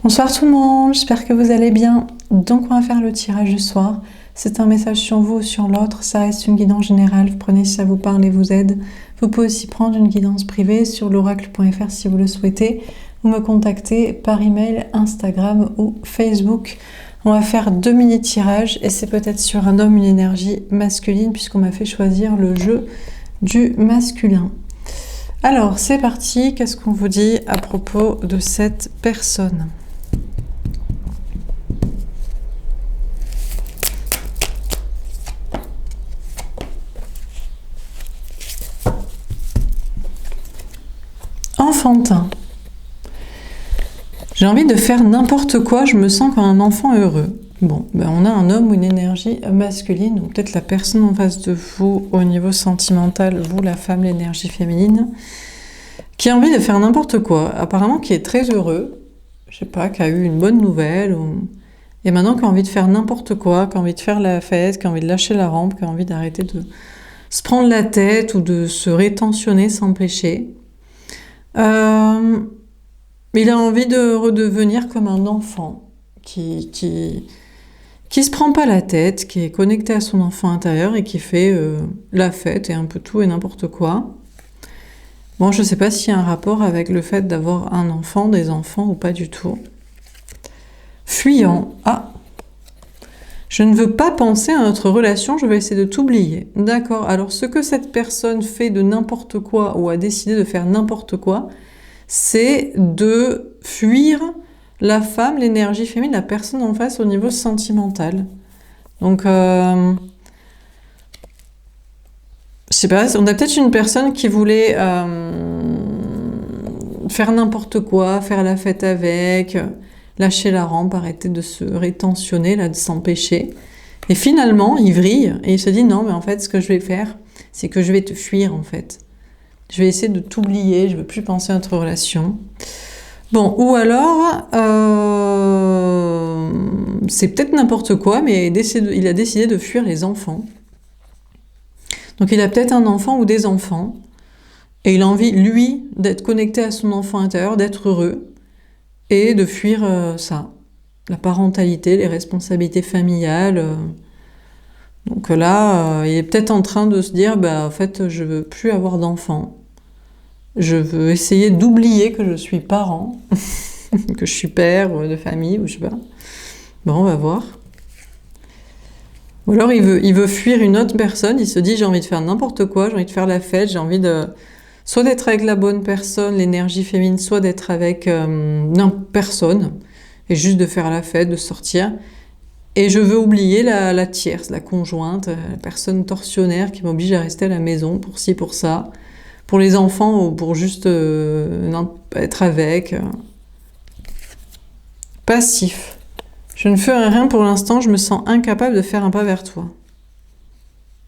Bonsoir tout le monde, j'espère que vous allez bien. Donc on va faire le tirage du soir. C'est un message sur vous ou sur l'autre, ça reste une guidance générale. Vous prenez si ça vous parle et vous aide. Vous pouvez aussi prendre une guidance privée sur l'oracle.fr si vous le souhaitez. Vous me contactez par email, Instagram ou Facebook. On va faire 2 mini-tirages et c'est peut-être sur un homme, une énergie masculine puisqu'on m'a fait choisir le jeu du masculin. Alors c'est parti, qu'est-ce qu'on vous dit à propos de cette personne ? Enfantin. J'ai envie de faire n'importe quoi, je me sens comme un enfant heureux. Bon, ben on a un homme ou une énergie masculine, ou peut-être la personne en face de vous au niveau sentimental, vous la femme, l'énergie féminine, qui a envie de faire n'importe quoi, apparemment qui est très heureux, je sais pas, qui a eu une bonne nouvelle, et maintenant qui a envie de faire n'importe quoi, qui a envie de faire la fête, qui a envie de lâcher la rampe, qui a envie d'arrêter de se prendre la tête ou de se rétentionner sans péché. Il a envie de redevenir comme un enfant qui se prend pas la tête, qui est connecté à son enfant intérieur et qui fait la fête et un peu tout et n'importe quoi. Bon, je sais pas s'il y a un rapport avec le fait d'avoir un enfant, des enfants ou pas du tout. Fuyant. Ah, je ne veux pas penser à notre relation, je vais essayer de t'oublier. D'accord, alors ce que cette personne fait de n'importe quoi ou a décidé de faire n'importe quoi, c'est de fuir la femme, l'énergie féminine, la personne en face au niveau sentimental. Donc, je sais pas, on a peut-être une personne qui voulait faire n'importe quoi, faire la fête avec, lâcher la rampe, arrêter de se rétentionner, là, de s'empêcher. Et finalement, il vrille et il se dit non, mais en fait, ce que je vais faire, c'est que je vais te fuir en fait. Je vais essayer de t'oublier, je ne veux plus penser à notre relation. Bon, ou alors, c'est peut-être n'importe quoi, mais il a décidé de fuir les enfants. Donc il a peut-être un enfant ou des enfants, et il a envie, lui, d'être connecté à son enfant intérieur, d'être heureux, et de fuir ça. La parentalité, les responsabilités familiales. Donc là, il est peut-être en train de se dire, bah, en fait, je veux plus avoir d'enfants. Je veux essayer d'oublier que je suis parent, que je suis père de famille, ou je sais pas. Bon, on va voir. Ou alors il veut fuir une autre personne, il se dit j'ai envie de faire n'importe quoi, j'ai envie de faire la fête, j'ai envie de soit d'être avec la bonne personne, l'énergie féminine, soit d'être avec personne, et juste de faire la fête, de sortir. Et je veux oublier la tierce, la conjointe, la personne tortionnaire qui m'oblige à rester à la maison pour ci, pour ça. Pour les enfants ou pour juste être avec. Passif. Je ne fais rien pour l'instant, je me sens incapable de faire un pas vers toi.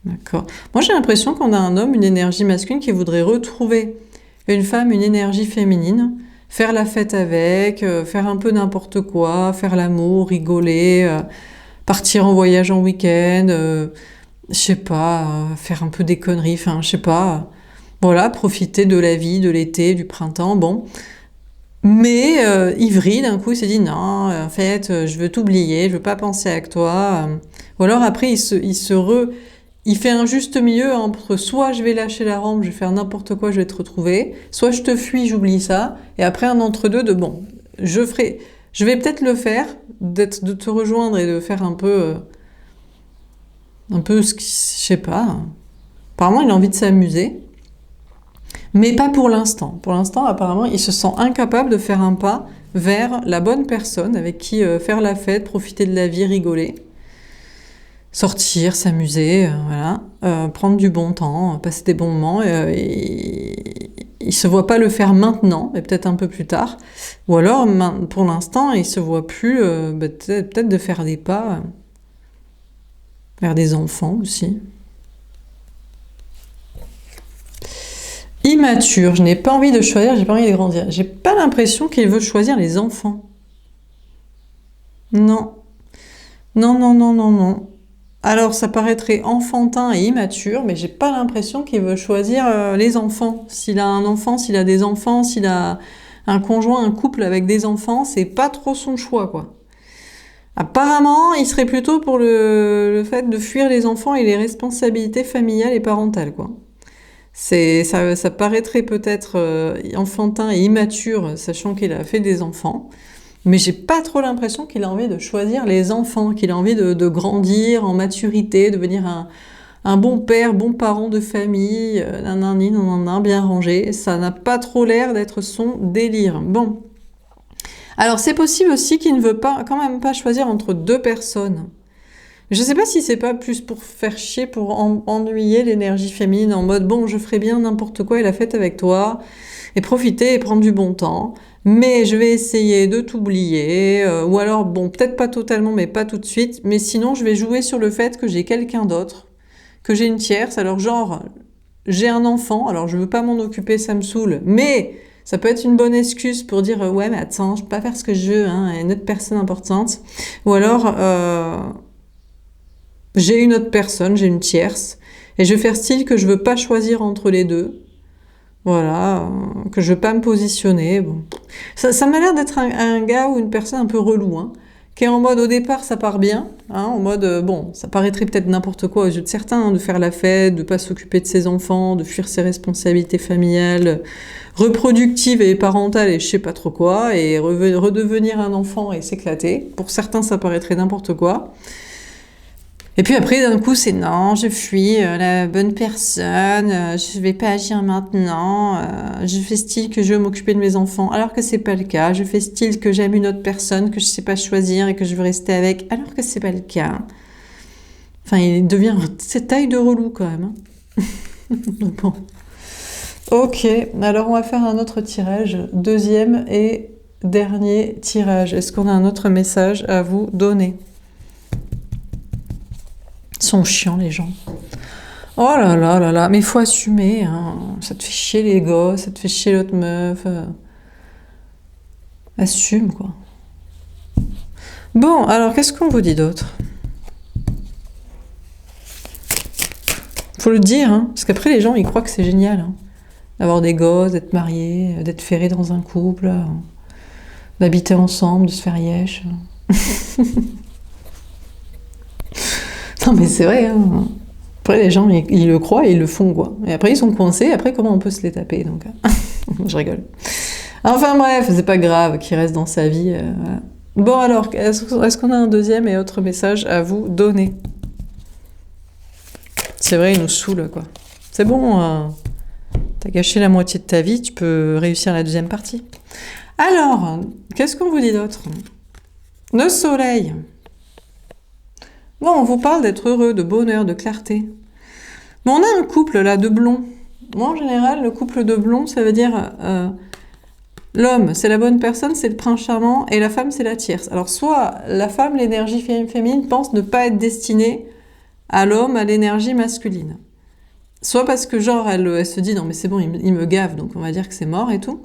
D'accord. Moi j'ai l'impression qu'on a un homme, une énergie masculine qui voudrait retrouver une femme, une énergie féminine, faire la fête avec, faire un peu n'importe quoi, faire l'amour, rigoler, partir en voyage en week-end, je sais pas, faire un peu des conneries, enfin je sais pas... Voilà, profiter de la vie, de l'été, du printemps, bon. Mais Ivry, d'un coup, il s'est dit non, en fait, je veux t'oublier, je veux pas penser avec toi. Ou alors après, il fait un juste milieu entre soit je vais lâcher la rampe, je vais faire n'importe quoi, je vais te retrouver, soit je te fuis, j'oublie ça. Et après, un entre-deux de bon, je vais peut-être le faire, de te rejoindre et de faire un peu ce qui, je sais pas. Apparemment, il a envie de s'amuser. Mais pas pour l'instant. Pour l'instant, apparemment, il se sent incapable de faire un pas vers la bonne personne avec qui faire la fête, profiter de la vie, rigoler, sortir, s'amuser, voilà, prendre du bon temps, passer des bons moments. Il se voit pas le faire maintenant, mais peut-être un peu plus tard. Ou alors, pour l'instant, il se voit plus peut-être de faire des pas vers des enfants aussi. Immature, je n'ai pas envie de choisir, j'ai pas envie de grandir. J'ai pas l'impression qu'il veut choisir les enfants. Non. Non, non, non, non, non. Alors, ça paraîtrait enfantin et immature, mais j'ai pas l'impression qu'il veut choisir les enfants. S'il a un enfant, s'il a des enfants, s'il a un conjoint, un couple avec des enfants, c'est pas trop son choix, quoi. Apparemment, il serait plutôt pour le fait de fuir les enfants et les responsabilités familiales et parentales, quoi. Ça paraîtrait peut-être enfantin et immature, sachant qu'il a fait des enfants, mais j'ai pas trop l'impression qu'il a envie de choisir les enfants, qu'il a envie de grandir en maturité, de devenir un bon père, bon parent de famille, nanani, nanana, bien rangé. Ça n'a pas trop l'air d'être son délire. Bon. Alors c'est possible aussi qu'il ne veut pas, quand même pas choisir entre deux personnes. Je sais pas si c'est pas plus pour faire chier, pour ennuyer l'énergie féminine en mode bon, je ferai bien n'importe quoi et la fête avec toi et profiter et prendre du bon temps, mais je vais essayer de t'oublier ou alors bon, peut-être pas totalement mais pas tout de suite, mais sinon je vais jouer sur le fait que j'ai quelqu'un d'autre, que j'ai une tierce, alors genre j'ai un enfant, alors je veux pas m'en occuper, ça me saoule, mais ça peut être une bonne excuse pour dire ouais mais attends, je peux pas faire ce que je veux, hein, il y a une autre personne importante, ou alors j'ai une autre personne, j'ai une tierce, et je vais faire style que je veux pas choisir entre les deux. Voilà, que je veux pas me positionner. Bon. Ça m'a l'air d'être un gars ou une personne un peu relou, hein, qui est en mode au départ ça part bien, hein, en mode bon, ça paraîtrait peut-être n'importe quoi aux yeux de certains, hein, de faire la fête, de pas s'occuper de ses enfants, de fuir ses responsabilités familiales, reproductives et parentales et je sais pas trop quoi, et redevenir un enfant et s'éclater. Pour certains ça paraîtrait n'importe quoi. Et puis après, d'un coup, c'est non, je fuis la bonne personne, je vais pas agir maintenant, je fais style que je veux m'occuper de mes enfants, alors que c'est pas le cas. Je fais style que j'aime une autre personne que je sais pas choisir et que je veux rester avec, alors que c'est pas le cas. Enfin, il devient cette taille de relou quand même. Hein. Bon. Ok, alors on va faire un autre tirage, deuxième et dernier tirage. Est-ce qu'on a un autre message à vous donner ? Ils sont chiants les gens. Oh là là là là, mais il faut assumer, hein. Ça te fait chier les gosses, ça te fait chier l'autre meuf. Assume quoi. Bon, alors qu'est-ce qu'on vous dit d'autre ? Faut le dire, hein, parce qu'après les gens ils croient que c'est génial, hein, d'avoir des gosses, d'être mariés, d'être ferré dans un couple, d'habiter ensemble, de se faire yesh. Non mais c'est vrai, hein. Après les gens ils le croient et ils le font quoi. Et après ils sont coincés, après comment on peut se les taper donc je rigole. Enfin bref, c'est pas grave qu'il reste dans sa vie. Voilà. Bon alors, est-ce qu'on a un deuxième et autre message à vous donner ? C'est vrai, il nous saoule quoi. C'est bon, t'as gâché la moitié de ta vie, tu peux réussir la deuxième partie. Alors, qu'est-ce qu'on vous dit d'autre ? Le soleil. Bon, on vous parle d'être heureux, de bonheur, de clarté. Mais on a un couple là de blonds. Moi, en général, le couple de blonds, ça veut dire l'homme, c'est la bonne personne, c'est le prince charmant, et la femme, c'est la tierce. Alors, soit la femme, l'énergie féminine, pense ne pas être destinée à l'homme, à l'énergie masculine. Soit parce que, genre, elle se dit non, mais c'est bon, il me gave, donc on va dire que c'est mort et tout.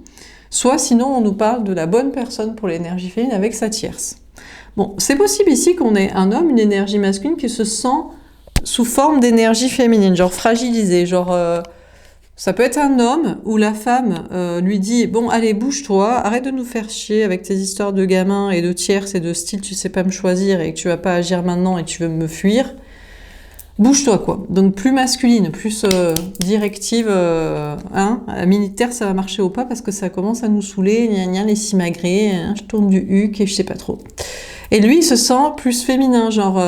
Soit sinon, on nous parle de la bonne personne pour l'énergie féminine avec sa tierce. Bon, c'est possible ici qu'on ait un homme, une énergie masculine qui se sent sous forme d'énergie féminine, genre fragilisée, genre ça peut être un homme où la femme lui dit bon allez bouge-toi, arrête de nous faire chier avec tes histoires de gamins et de tierces et de style tu sais pas me choisir et que tu vas pas agir maintenant et tu veux me fuir. Bouge-toi quoi. Donc plus masculine, plus directive, hein. À la militaire ça va marcher au pas parce que ça commence à nous saouler, gna gna les simagrées, hein, je tourne du huc et je sais pas trop. Et lui il se sent plus féminin, genre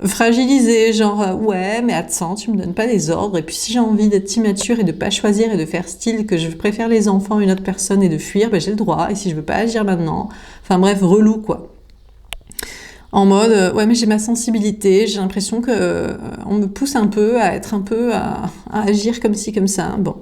fragilisé, genre ouais mais attends tu me donnes pas les ordres et puis si j'ai envie d'être immature et de pas choisir et de faire style que je préfère les enfants à une autre personne et de fuir, ben j'ai le droit et si je veux pas agir maintenant, enfin bref relou quoi. En mode ouais mais j'ai ma sensibilité, j'ai l'impression que on me pousse un peu à être un peu à agir comme ci comme ça. Bon,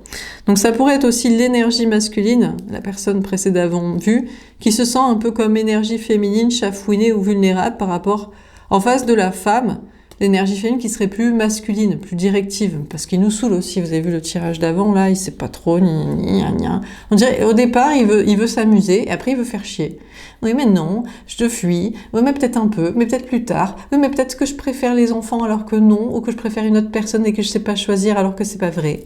donc ça pourrait être aussi l'énergie masculine, la personne précédemment vue, qui se sent un peu comme énergie féminine, chafouinée ou vulnérable par rapport en face de la femme, l'énergie féminine qui serait plus masculine, plus directive, parce qu'il nous saoule aussi. Vous avez vu le tirage d'avant là, il sait pas trop, on dirait au départ il veut s'amuser, et après il veut faire chier. Oui mais non, je te fuis, oui mais peut-être un peu, mais peut-être plus tard, oui mais peut-être que je préfère les enfants alors que non, ou que je préfère une autre personne et que je sais pas choisir alors que c'est pas vrai.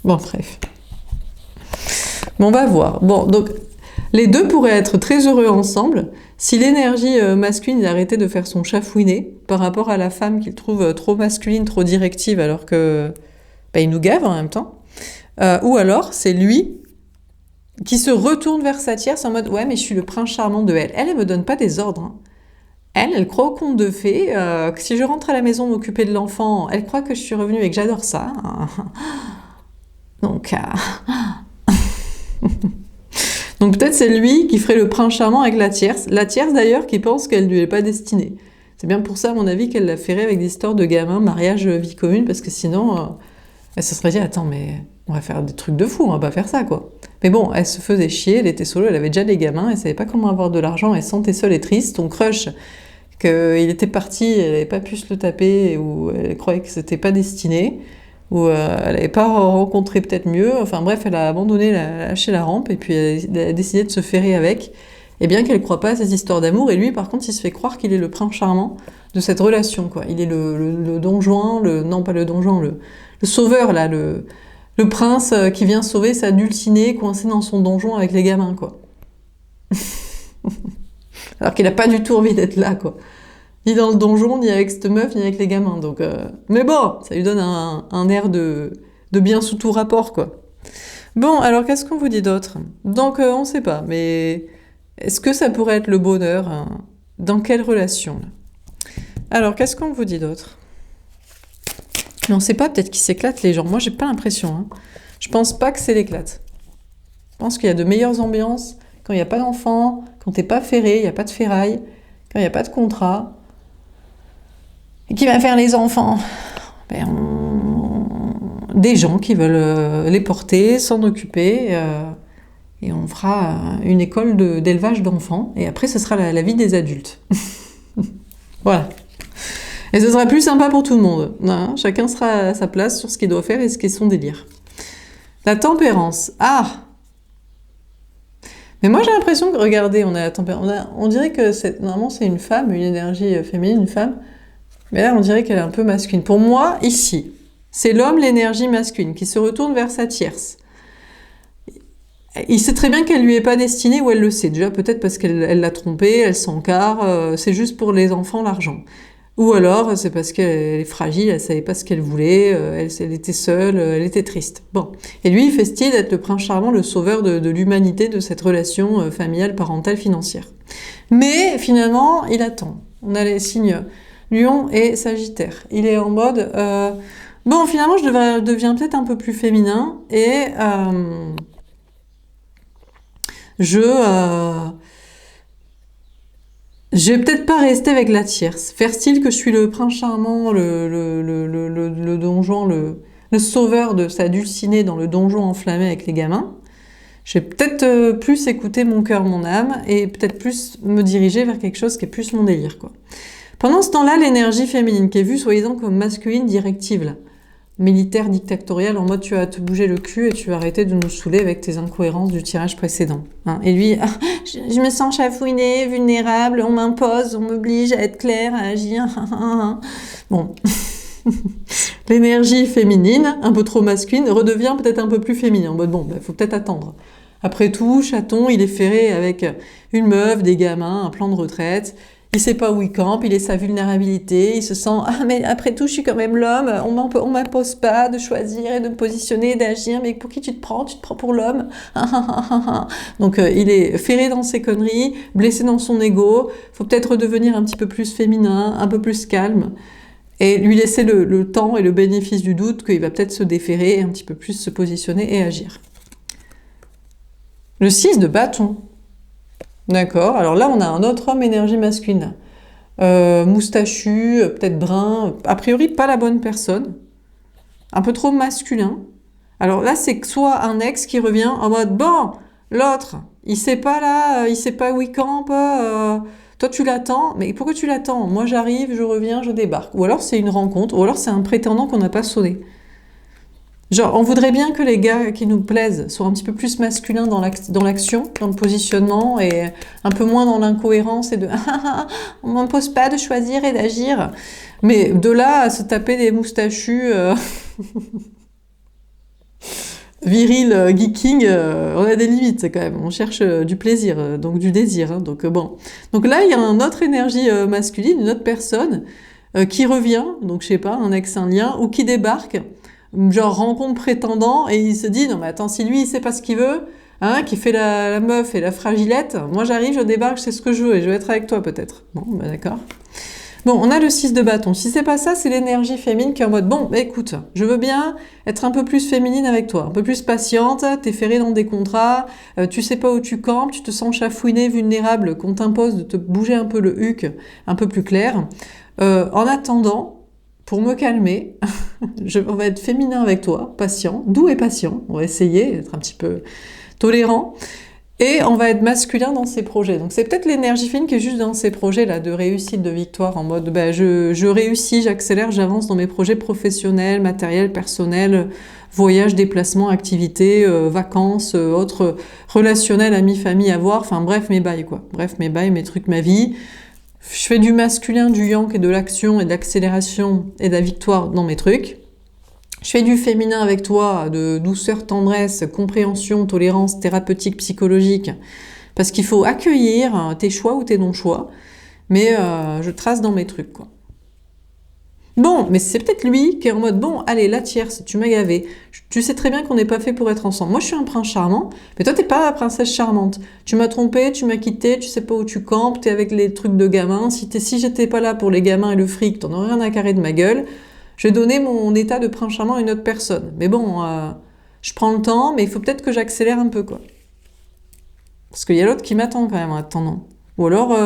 Bon bref. Mais on va voir. Bon, donc, les deux pourraient être très heureux ensemble si l'énergie masculine arrêtait de faire son chafouiné par rapport à la femme qu'il trouve trop masculine, trop directive, alors que il nous gave en même temps. Ou alors, c'est lui qui se retourne vers sa tierce en mode « Ouais, mais je suis le prince charmant de elle. Elle me donne pas des ordres. Hein. Elle croit au conte de fées. Que si je rentre à la maison m'occuper de l'enfant, elle croit que je suis revenue et que j'adore ça. Donc, donc peut-être c'est lui qui ferait le prince charmant avec la tierce. La tierce d'ailleurs qui pense qu'elle lui est pas destinée. C'est bien pour ça, à mon avis, qu'elle l'a ferré avec des histoires de gamins, mariage, vie commune, parce que sinon, elle se serait dit « Attends, mais on va faire des trucs de fou, on va pas faire ça, quoi. » Mais bon, elle se faisait chier, elle était solo, elle avait déjà des gamins, elle savait pas comment avoir de l'argent, elle se sentait seule et triste. Ton crush, qu'il était parti, elle avait pas pu se le taper, ou elle croyait que c'était pas destiné, ou elle avait pas rencontré peut-être mieux. Enfin bref, elle a abandonné, lâché la rampe, et puis elle a décidé de se ferrer avec. Et bien qu'elle croit pas à ces histoires d'amour, et lui, par contre, il se fait croire qu'il est le prince charmant de cette relation, quoi. Il est le don Juan, non pas le don Juan, le sauveur, là, le prince qui vient sauver sa dulcinée coincée dans son donjon avec les gamins, quoi. Alors qu'il a pas du tout envie d'être là, quoi. Ni dans le donjon, ni avec cette meuf, ni avec les gamins. Donc, mais bon, ça lui donne un air de bien sous tout rapport, quoi. Bon, alors qu'est-ce qu'on vous dit d'autre? Donc, on sait pas, mais est-ce que ça pourrait être le bonheur, hein? Dans quelle relation, là? Alors, qu'est-ce qu'on vous dit d'autre? Mais on sait pas, peut-être qu'ils s'éclatent, les gens. Moi, j'ai pas l'impression. Hein. Je pense pas que c'est l'éclate. Je pense qu'il y a de meilleures ambiances quand il n'y a pas d'enfants, quand t'es pas ferré, il n'y a pas de ferraille, quand il n'y a pas de contrat. Et qui va faire les enfants? Des gens qui veulent les porter, s'en occuper, et on fera une école d'élevage d'enfants, et après, ce sera la vie des adultes. Voilà. Et ce sera plus sympa pour tout le monde. Hein, chacun sera à sa place sur ce qu'il doit faire et ce qui est son délire. La tempérance. Ah! Mais moi j'ai l'impression que, regardez, on a la tempérance. On dirait que normalement c'est une femme, une énergie féminine, une femme. Mais là on dirait qu'elle est un peu masculine. Pour moi, ici, c'est l'homme, l'énergie masculine, qui se retourne vers sa tierce. Il sait très bien qu'elle lui est pas destinée, ou elle le sait. Déjà peut-être parce qu'elle l'a trompé, elle s'encarre, c'est juste pour les enfants l'argent. Ou alors, c'est parce qu'elle est fragile, elle savait pas ce qu'elle voulait, elle était seule, elle était triste. Bon. Et lui, il fait style d'être le prince charmant, le sauveur de l'humanité de cette relation familiale, parentale, financière. Mais, finalement, il attend. On a les signes Lion et Sagittaire. Il est en mode, bon, finalement, je deviens peut-être un peu plus féminin, et je vais peut-être pas rester avec la tierce. Faire style que je suis le prince charmant, le donjon, le sauveur de sa dulcinée dans le donjon enflammé avec les gamins. Je vais peut-être plus écouter mon cœur, mon âme, et peut-être plus me diriger vers quelque chose qui est plus mon délire, quoi. Pendant ce temps-là, l'énergie féminine, qui est vue soi-disant comme masculine directive, là, militaire dictatoriale, en mode tu vas te bouger le cul et tu vas arrêter de nous saouler avec tes incohérences du tirage précédent. Hein. Et lui, je me sens chafouinée, vulnérable, on m'impose, on m'oblige à être claire, à agir. Bon. L'énergie féminine, un peu trop masculine, redevient peut-être un peu plus féminine. En mode, bon, faut peut-être attendre. Après tout, chaton, il est ferré avec une meuf, des gamins, un plan de retraite. Il sait pas où il campe, il est sa vulnérabilité, il se sent « Ah, mais après tout, je suis quand même l'homme, on m'impose pas de choisir et de me positionner, d'agir, mais pour qui tu te prends? Tu te prends pour l'homme ?» Donc, il est ferré dans ses conneries, blessé dans son ego, faut peut-être redevenir un petit peu plus féminin, un peu plus calme, et lui laisser le temps et le bénéfice du doute qu'il va peut-être se déferrer et un petit peu plus se positionner et agir. Le 6 de bâton. D'accord, alors là on a un autre homme énergie masculine, moustachu, peut-être brun, a priori pas la bonne personne, un peu trop masculin. Alors là c'est soit un ex qui revient en mode bon, l'autre, il sait pas là, il sait pas où il campe, toi tu l'attends, mais pourquoi tu l'attends? Moi j'arrive, je reviens, je débarque. Ou alors c'est une rencontre, ou alors c'est un prétendant qu'on n'a pas sonné. Genre, on voudrait bien que les gars qui nous plaisent soient un petit peu plus masculins dans l'action, dans le positionnement, et un peu moins dans l'incohérence et de « on m'impose pas de choisir et d'agir ». Mais de là à se taper des moustachus viril, geeking, on a des limites quand même. On cherche du plaisir, donc du désir. Hein, donc bon. Donc là, il y a une autre énergie masculine, une autre personne qui revient, donc je sais pas, un ex, un lien, ou qui débarque, genre rencontre prétendant, et il se dit, non mais attends, si lui il sait pas ce qu'il veut, hein, qui fait la meuf et la fragilette, moi j'arrive, je débarque, je sais ce que je veux, et je vais être avec toi peut-être. Bon, bah d'accord. Bon, on a le 6 de bâton. Si c'est pas ça, c'est l'énergie féminine qui est en mode, bon, bah, écoute, je veux bien être un peu plus féminine avec toi, un peu plus patiente, t'es ferrée dans des contrats, tu sais pas où tu campes, tu te sens chafouinée, vulnérable, qu'on t'impose de te bouger un peu le huc, un peu plus clair. En attendant, pour me calmer, on va être féminin avec toi, patient, doux et patient, on va essayer d'être un petit peu tolérant. Et on va être masculin dans ses projets. Donc c'est peut-être l'énergie féminine qui est juste dans ces projets-là, de réussite, de victoire, en mode bah, je réussis, j'accélère, j'avance dans mes projets professionnels, matériels, personnels, voyages, déplacements, activités, vacances, autres relationnels, amis, famille, à voir, enfin bref, mes bails quoi. Bref, mes bails, mes trucs, ma vie. Je fais du masculin, du yang et de l'action et de l'accélération et de la victoire dans mes trucs. Je fais du féminin avec toi, de douceur, tendresse, compréhension, tolérance thérapeutique, psychologique, parce qu'il faut accueillir tes choix ou tes non-choix, mais je trace dans mes trucs, quoi. Bon, mais c'est peut-être lui qui est en mode, bon, allez, la tierce, tu m'as gavé, tu sais très bien qu'on n'est pas fait pour être ensemble. Moi, je suis un prince charmant, mais toi, t'es pas la princesse charmante. Tu m'as trompé, tu m'as quitté, tu sais pas où tu campes, t'es avec les trucs de gamins. Si j'étais pas là pour les gamins et le fric, t'en aurais rien à carrer de ma gueule. Je vais donner mon état de prince charmant à une autre personne. Mais bon, je prends le temps, mais il faut peut-être que j'accélère un peu, quoi. Parce qu'il y a l'autre qui m'attend quand même en attendant. Ou alors,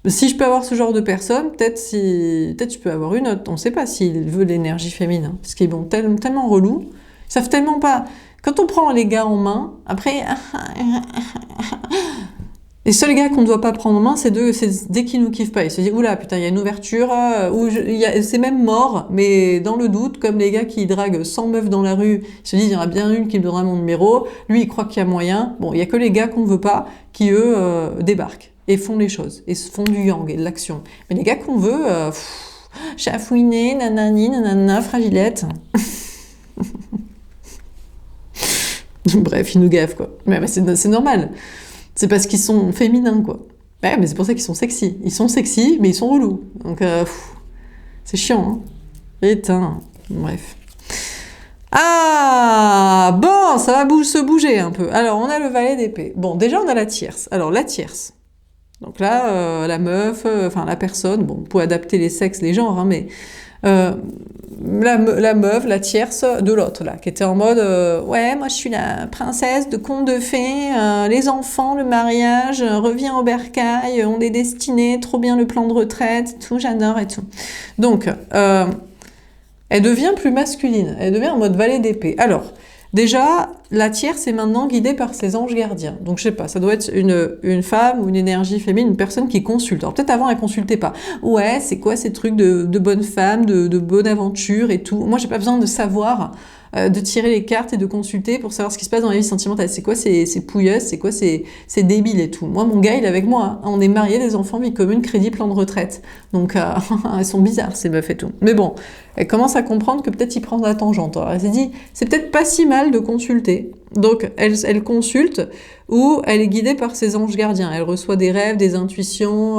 si je peux avoir ce genre de personne, peut-être je peux avoir une autre. On ne sait pas s'il veut l'énergie féminine. Parce qu'ils vont tellement relous. Ils savent tellement pas. Quand on prend les gars en main, après... Les seuls gars qu'on ne doit pas prendre en main, c'est dès qu'ils nous kiffent pas. Ils se disent, oula, putain, il y a une ouverture, c'est même mort, mais dans le doute, comme les gars qui draguent 100 meufs dans la rue, ils se disent, il y en a bien une qui me donnera mon numéro, lui, il croit qu'il y a moyen. Bon, il y a que les gars qu'on ne veut pas, qui, eux, débarquent et font les choses, et font du yang et de l'action. Mais les gars qu'on veut, chafouiner, nanani, nanana, fragilette. Bref, ils nous gavent, quoi. Mais c'est normal. C'est parce qu'ils sont féminins, quoi. Ouais, mais c'est pour ça qu'ils sont sexy. Ils sont sexy, mais ils sont relous. Donc, c'est chiant, hein. Putain. Bref. Ah, bon, ça va se bouger un peu. Alors, on a le valet d'épée. Bon, déjà, on a la tierce. Alors, la tierce. Donc là, la meuf, enfin, la personne, bon, on peut adapter les sexes, les genres, hein, mais... la meuf, la tierce de l'autre là, qui était en mode ouais, moi je suis la princesse de conte de fées, les enfants, le mariage, reviens au bercail, on est destiné, trop bien le plan de retraite, tout, j'adore et tout. Donc, elle devient plus masculine, elle devient en mode valet d'épée. Alors, déjà, la tierce est maintenant guidée par ses anges gardiens. Donc, je sais pas, ça doit être une femme ou une énergie féminine, une personne qui consulte. Alors, peut-être avant, elle consultait pas. Ouais, c'est quoi ces trucs de bonne femme, de bonne aventure et tout. Moi, j'ai pas besoin de savoir, de tirer les cartes et de consulter pour savoir ce qui se passe dans la vie sentimentale. C'est quoi ces pouilleuses, c'est quoi ces débiles et tout. Moi, mon gars, il est avec moi. Hein. On est mariés, des enfants, vie commune, crédit, plan de retraite. Donc, elles sont bizarres, ces meufs et tout. Mais bon, elle commence à comprendre que peut-être il prend la tangente. Alors, elle s'est dit, c'est peut-être pas si mal de consulter. Donc, elle consulte ou elle est guidée par ses anges gardiens. Elle reçoit des rêves, des intuitions,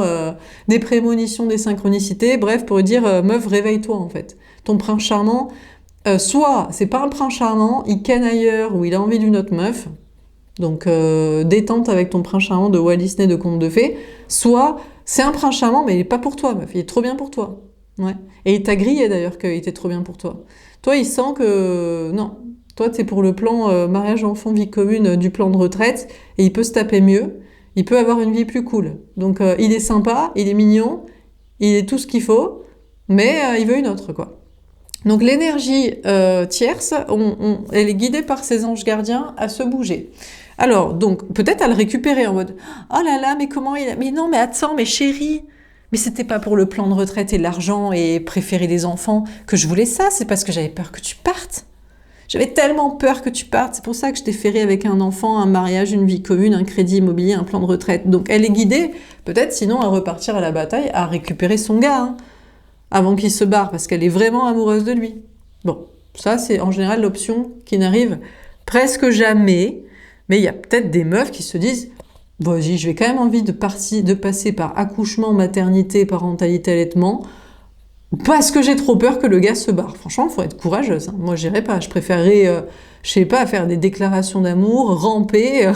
des prémonitions, des synchronicités. Bref, pour lui dire, meuf, réveille-toi, en fait. Ton prince charmant, soit c'est pas un prince charmant, il ken ailleurs ou il a envie d'une autre meuf. Donc, détente avec ton prince charmant de Walt Disney de conte de fées. Soit, c'est un prince charmant, mais il est pas pour toi, meuf. Il est trop bien pour toi. Ouais. Et il t'a grillé, d'ailleurs, qu'il était trop bien pour toi. Toi, il sent que... Non. Toi, t'es pour le plan mariage, enfant, vie commune du plan de retraite, et il peut se taper mieux, il peut avoir une vie plus cool. Donc, il est sympa, il est mignon, il est tout ce qu'il faut, mais il veut une autre, quoi. Donc, l'énergie tierce, elle est guidée par ses anges gardiens à se bouger. Alors, donc, peut-être à le récupérer en mode « Oh là là, mais comment il a... Mais non, mais attends, mais chérie, mais c'était pas pour le plan de retraite et l'argent et préférer des enfants que je voulais ça, c'est parce que j'avais peur que tu partes. » J'avais tellement peur que tu partes, c'est pour ça que je t'ai ferré avec un enfant, un mariage, une vie commune, un crédit immobilier, un plan de retraite. Donc elle est guidée, peut-être sinon à repartir à la bataille, à récupérer son gars, hein, avant qu'il se barre, parce qu'elle est vraiment amoureuse de lui. Bon, Ça, c'est en général l'option qui n'arrive presque jamais. Mais il y a peut-être des meufs qui se disent « Vas-y, je vais quand même envie de passer par accouchement, maternité, parentalité, allaitement, parce que j'ai trop peur que le gars se barre. » Franchement, il faut être courageuse. Hein. Moi, j'irais pas. Je préférerais, je sais pas, faire des déclarations d'amour, ramper,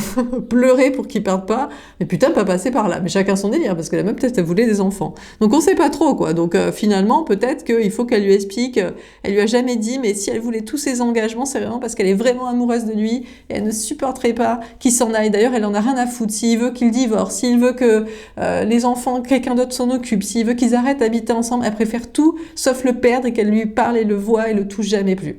pleurer pour qu'il parte pas. Mais putain, pas passer par là. Mais chacun son délire, parce que la meuf, peut-être, elle voulait des enfants. Donc, on sait pas trop, quoi. Donc, finalement, peut-être qu'il faut qu'elle lui explique. Elle lui a jamais dit, mais si elle voulait tous ses engagements, c'est vraiment parce qu'elle est vraiment amoureuse de lui et elle ne supporterait pas qu'il s'en aille. D'ailleurs, elle en a rien à foutre. S'il veut qu'il divorce, s'il veut que les enfants, quelqu'un d'autre s'en occupe, s'il veut qu'ils arrêtent d'habiter ensemble, elle préfère tout sauf le perdre et qu'elle lui parle et le voit et le touche jamais plus.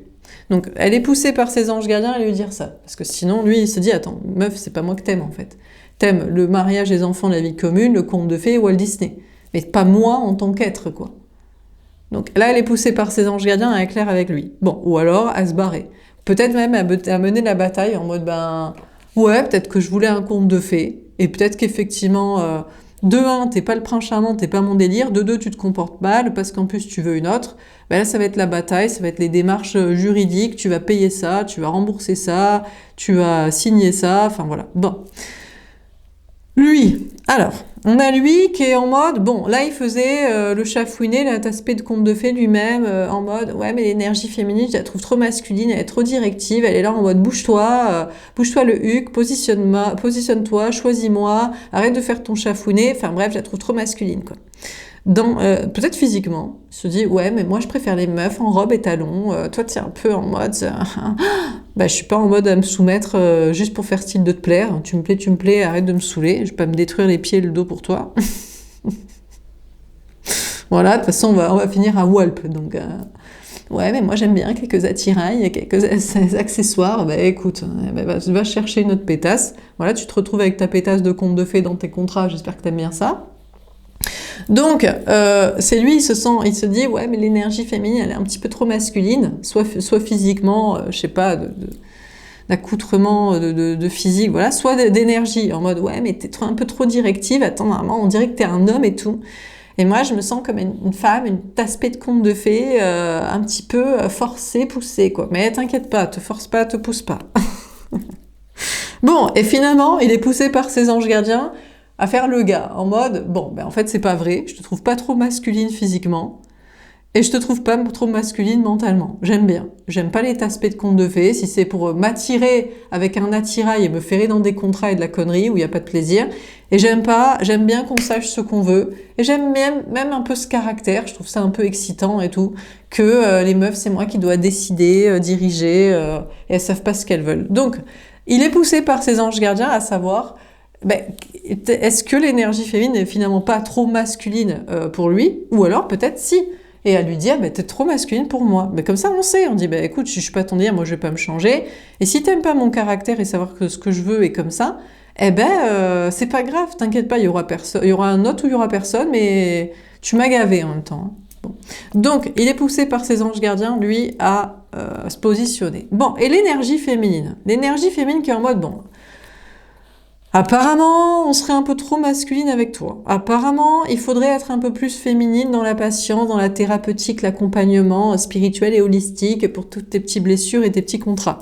Donc, elle est poussée par ses anges gardiens à lui dire ça. Parce que sinon, lui, il se dit, attends, meuf, c'est pas moi que t'aimes, en fait. T'aimes le mariage, les enfants, la vie commune, le conte de fées, Walt Disney. Mais pas moi en tant qu'être, quoi. Donc là, elle est poussée par ses anges gardiens à être claire avec lui. Bon, ou alors à se barrer. Peut-être même à mener la bataille en mode, ouais, peut-être que je voulais un conte de fées. Et peut-être qu'effectivement, de 1, t'es pas le prince charmant, t'es pas mon délire. De 2, tu te comportes mal parce qu'en plus tu veux une autre. Ben là, ça va être la bataille, ça va être les démarches juridiques. Tu vas payer ça, tu vas rembourser ça, tu vas signer ça. Enfin voilà. Bon. Lui, alors, on a lui qui est en mode, bon, là il faisait le chafouiné, l'aspect de conte de fées lui-même, en mode, ouais mais l'énergie féminine, je la trouve trop masculine, elle est trop directive, elle est là en mode, bouge-toi le huc, positionne-toi, choisis-moi, arrête de faire ton chafouiné, enfin bref, je la trouve trop masculine, quoi. Peut-être physiquement, il se dit, ouais mais moi je préfère les meufs en robe et talons, toi t'es un peu en mode... je suis pas en mode à me soumettre juste pour faire style de te plaire. Tu me plais, arrête de me saouler. Je vais pas me détruire les pieds et le dos pour toi. Voilà, de toute façon, on va finir à Walp. Donc, ouais, mais moi j'aime bien quelques attirails, quelques accessoires. Bah écoute, va chercher une autre pétasse. Voilà, tu te retrouves avec ta pétasse de conte de fées dans tes contrats. J'espère que t'aimes bien ça. Donc, c'est lui, il se dit, ouais, mais l'énergie féminine, elle est un petit peu trop masculine, soit physiquement, je sais pas, d'accoutrement, de physique, voilà, soit d'énergie, en mode, ouais, mais t'es un peu trop directive, attends, normalement, on dirait que t'es un homme et tout. Et moi, je me sens comme une femme, un aspect de conte de fées, un petit peu forcée, poussée, quoi. Mais t'inquiète pas, te force pas, te pousse pas. Bon, et finalement, il est poussé par ses anges gardiens à faire le gars, en mode, bon, en fait, c'est pas vrai, je te trouve pas trop masculine physiquement, et je te trouve pas trop masculine mentalement. J'aime bien. J'aime pas les aspects de conte de fées, si c'est pour m'attirer avec un attirail et me ferrer dans des contrats et de la connerie où il y a pas de plaisir. Et j'aime bien qu'on sache ce qu'on veut, et j'aime même un peu ce caractère, je trouve ça un peu excitant et tout, que les meufs, c'est moi qui dois décider, diriger, et elles savent pas ce qu'elles veulent. Donc, il est poussé par ses anges gardiens à savoir... est-ce que l'énergie féminine n'est finalement pas trop masculine pour lui? Ou alors peut-être si. Et à lui dire, t'es trop masculine pour moi. Mais comme ça, on sait. On dit, écoute, je suis pas ton délire, moi je vais pas me changer. Et si t'aimes pas mon caractère et savoir que ce que je veux est comme ça, c'est pas grave, t'inquiète pas, il y aura un autre ou il y aura personne, mais tu m'as gavé en même temps. Bon. Donc, il est poussé par ses anges gardiens, lui, à se positionner. Bon, et l'énergie féminine. L'énergie féminine qui est en mode, bon... Apparemment, on serait un peu trop masculine avec toi. Apparemment, il faudrait être un peu plus féminine dans la patience, dans la thérapeutique, l'accompagnement spirituel et holistique pour toutes tes petites blessures et tes petits contrats.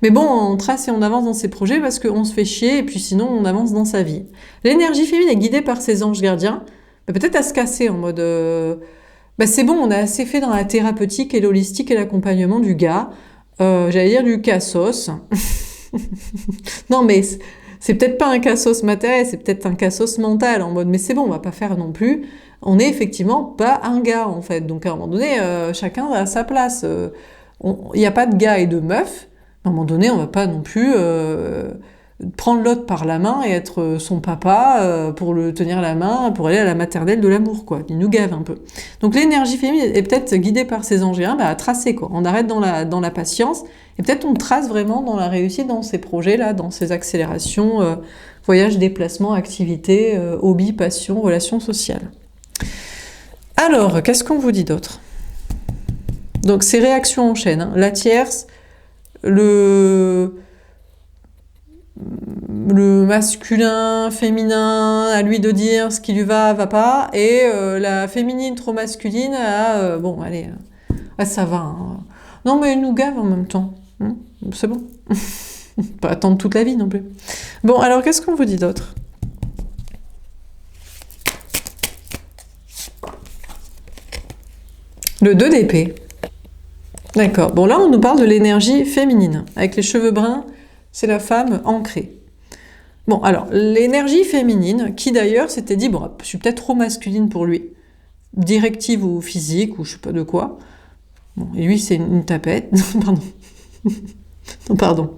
Mais bon, on trace et on avance dans ces projets parce qu'on se fait chier et puis sinon on avance dans sa vie. L'énergie féminine est guidée par ses anges gardiens, peut-être à se casser en mode... c'est bon, on a assez fait dans la thérapeutique et l'holistique et l'accompagnement du gars. J'allais dire du cassos. Non mais... C'est peut-être pas un cassos matériel, c'est peut-être un cassos mental, en mode, mais c'est bon, on va pas faire non plus. On est effectivement pas un gars, en fait. Donc, à un moment donné, chacun a sa place. Il n'y a pas de gars et de meufs. À un moment donné, on va pas non plus prendre l'autre par la main et être son papa pour le tenir la main, pour aller à la maternelle de l'amour, quoi. Il nous gave un peu. Donc, l'énergie féminine est peut-être guidée par ses anges à tracer, quoi. On arrête dans la patience. Et peut-être on trace vraiment dans la réussite dans ces projets-là, dans ces accélérations, voyages, déplacements, activités, hobbies, passions, relations sociales. Alors, qu'est-ce qu'on vous dit d'autre? Donc, ces réactions en chaîne. Hein. La tierce, le masculin, féminin, à lui de dire ce qui lui va pas, et la féminine trop masculine, bon, allez, ça va, hein. Non, mais il nous gave en même temps. Hein, c'est bon. Pas attendre toute la vie non plus. Bon, alors qu'est-ce qu'on vous dit d'autre? Le 2 d'épée. D'accord. Bon, là, on nous parle de l'énergie féminine. Avec les cheveux bruns, c'est la femme ancrée. Bon, alors, l'énergie féminine, qui d'ailleurs s'était dit, bon, je suis peut-être trop masculine pour lui. Directive ou physique, ou je sais pas de quoi. Bon, et lui, c'est une tapette. Pardon. Non, pardon.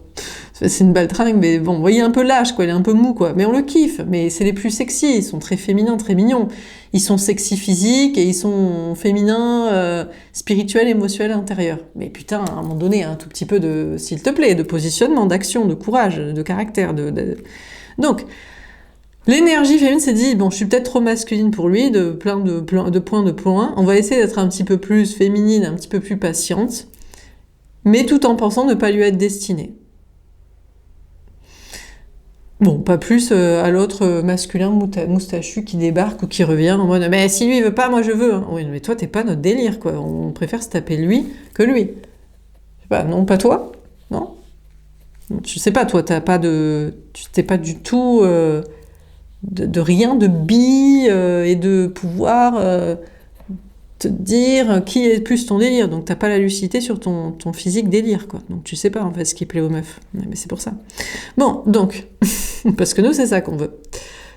C'est une baltringue, mais bon, vous voyez un peu lâche, quoi. Il est un peu mou, quoi. Mais on le kiffe. Mais c'est les plus sexy. Ils sont très féminins, très mignons. Ils sont sexy physiques et ils sont féminins, spirituels, émotionnels, intérieurs. Mais putain, à un moment donné, un tout petit peu de, s'il te plaît, de positionnement, d'action, de courage, de caractère. Donc, l'énergie féminine s'est dit, bon, je suis peut-être trop masculine pour lui, de plein de points. On va essayer d'être un petit peu plus féminine, un petit peu plus patiente, mais tout en pensant ne pas lui être destinée. Bon, pas plus à l'autre masculin moustachu qui débarque ou qui revient en mode « Mais si lui il veut pas, moi je veux hein. !» Oui, mais toi t'es pas notre délire, quoi. On préfère se taper lui que lui. Je sais pas, non, pas toi? Non? Je sais pas, toi, t'as pas de... Tu t'es pas du tout... de rien de et de pouvoir te dire qui est plus ton délire. Donc t'as pas la lucidité sur ton physique délire, quoi. Donc tu sais pas en fait ce qui plaît aux meufs. Mais c'est pour ça. Bon, donc, parce que nous c'est ça qu'on veut.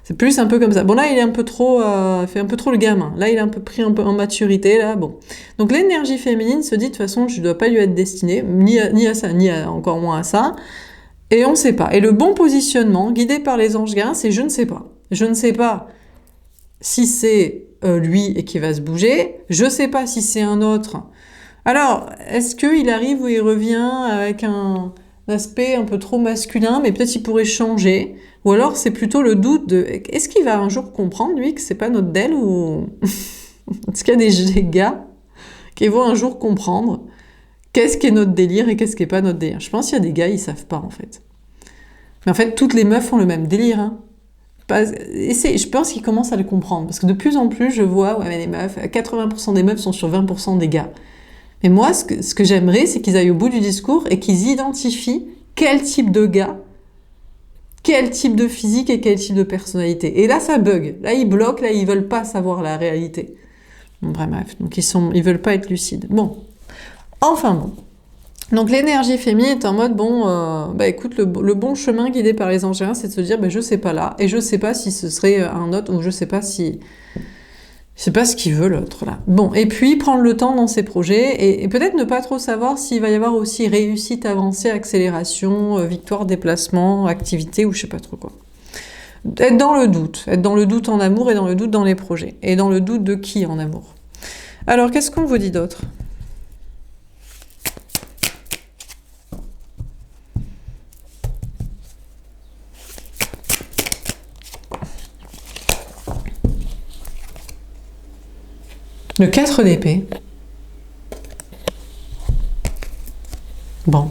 C'est plus un peu comme ça. Bon là il est un peu trop, fait un peu trop le gamin. Là il a un peu pris un peu en maturité là. Bon, donc l'énergie féminine se dit de toute façon je dois pas lui être destinée, ni à ça, encore moins à ça. Et on sait pas. Et le bon positionnement, guidé par les anges gardiens, c'est je ne sais pas. Je ne sais pas si c'est lui et qui va se bouger. Je sais pas si c'est un autre. Alors, est-ce qu'il arrive ou il revient avec un aspect un peu trop masculin, mais peut-être il pourrait changer. Ou alors c'est plutôt le doute de est-ce qu'il va un jour comprendre, lui, que c'est pas notre d'elle ou... Est-ce qu'il y a des gars qui vont un jour comprendre qu'est-ce qui est notre délire et qu'est-ce qui est pas notre délire? Je pense qu'il y a des gars, ils savent pas en fait. Mais en fait, toutes les meufs ont le même délire. Hein. Je pense qu'ils commencent à le comprendre. Parce que de plus en plus, je vois, ouais, mais les meufs, 80% des meufs sont sur 20% des gars. Mais moi, ce que j'aimerais, c'est qu'ils aillent au bout du discours et qu'ils identifient quel type de gars, quel type de physique et quel type de personnalité. Et là, ça bug. Là, ils bloquent, là, ils veulent pas savoir la réalité. Bon, bref, donc ils veulent pas être lucides. Bon. Enfin bon. Donc l'énergie féminine est en mode, bon, bah écoute, le bon chemin guidé par les anges, c'est de se dire, bah, je sais pas là, et je sais pas si ce serait un autre, ou je sais pas si... Je sais pas ce qu'il veut l'autre là. Bon, et puis prendre le temps dans ses projets, et peut-être ne pas trop savoir s'il va y avoir aussi réussite, avancée, accélération, victoire, déplacement, activité, ou je sais pas trop quoi. Être dans le doute en amour, et dans le doute dans les projets, et dans le doute de qui en amour. Alors, qu'est-ce qu'on vous dit d'autre ? Le 4 d'épée. Bon.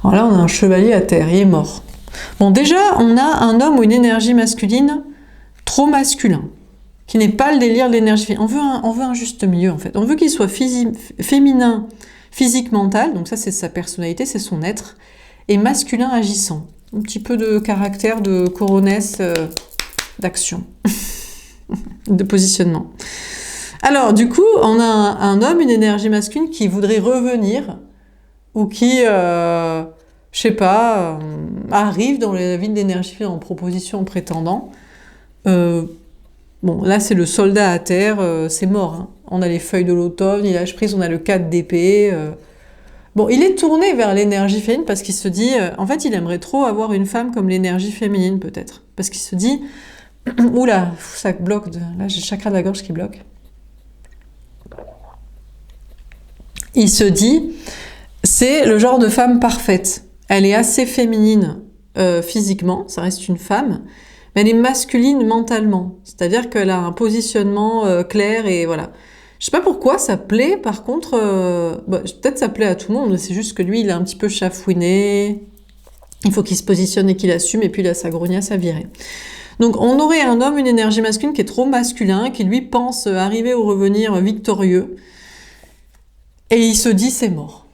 Alors là, on a un chevalier à terre, il est mort. Bon, déjà, on a un homme ou une énergie masculine trop masculin, qui n'est pas le délire de l'énergie féminine. On veut un juste milieu, en fait. On veut qu'il soit féminin, physique, mental, donc ça, c'est sa personnalité, c'est son être, et masculin agissant. Un petit peu de caractère de coronesse d'action, de positionnement. Alors, du coup, on a un homme, une énergie masculine qui voudrait revenir, ou qui, je sais pas, arrive dans la vie de l'énergie en proposition, en prétendant. Bon, là, c'est le soldat à terre, c'est mort. Hein. On a les feuilles de l'automne, il lâche prise, on a le 4 d'épée. Bon, il est tourné vers l'énergie féminine parce qu'il se dit, en fait, il aimerait trop avoir une femme comme l'énergie féminine, peut-être. Parce qu'il se dit, oula, ça bloque, là, j'ai le chakra de la gorge qui bloque. Il se dit, c'est le genre de femme parfaite. Elle est assez féminine physiquement, ça reste une femme, mais elle est masculine mentalement. C'est-à-dire qu'elle a un positionnement clair et voilà. Je sais pas pourquoi ça plaît, par contre, peut-être ça plaît à tout le monde, c'est juste que lui, il est un petit peu chafouiné, il faut qu'il se positionne et qu'il assume, et puis il a sa grognasse à virer. Donc on aurait un homme, une énergie masculine qui est trop masculin, qui lui pense arriver au revenir victorieux, et il se dit c'est mort.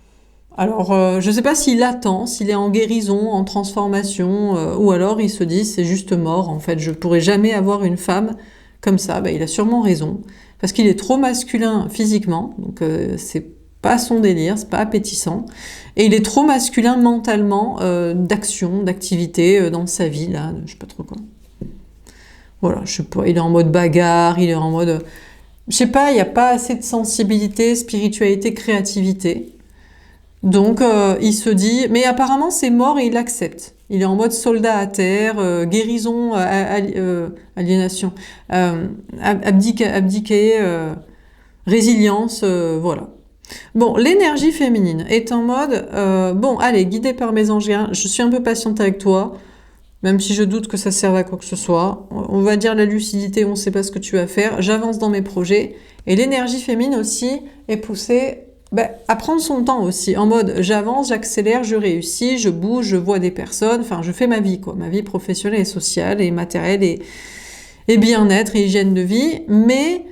Alors, je sais pas s'il attend, s'il est en guérison, en transformation, ou alors il se dit c'est juste mort, en fait, je pourrai jamais avoir une femme comme ça. Bah, il a sûrement raison, parce qu'il est trop masculin physiquement, donc c'est pas son délire, c'est pas appétissant, et il est trop masculin mentalement, d'action, d'activité dans sa vie, là, je sais pas trop quoi. Voilà, je sais pas, il est en mode bagarre, il est en mode... Je sais pas, il n'y a pas assez de sensibilité, spiritualité, créativité. Donc il se dit, mais apparemment c'est mort et il l'accepte. Il est en mode soldat à terre, guérison, aliénation, abdiquer, résilience, voilà. Bon, l'énergie féminine est en mode, bon, allez, guidée par mes anges, je suis un peu patiente avec toi, même si je doute que ça serve à quoi que ce soit. On va dire la lucidité, on ne sait pas ce que tu vas faire. J'avance dans mes projets. Et l'énergie féminine aussi est poussée à prendre son temps aussi. En mode, j'avance, j'accélère, je réussis, je bouge, je vois des personnes. Enfin, je fais ma vie, quoi. Ma vie professionnelle et sociale et matérielle et bien-être et hygiène de vie. Mais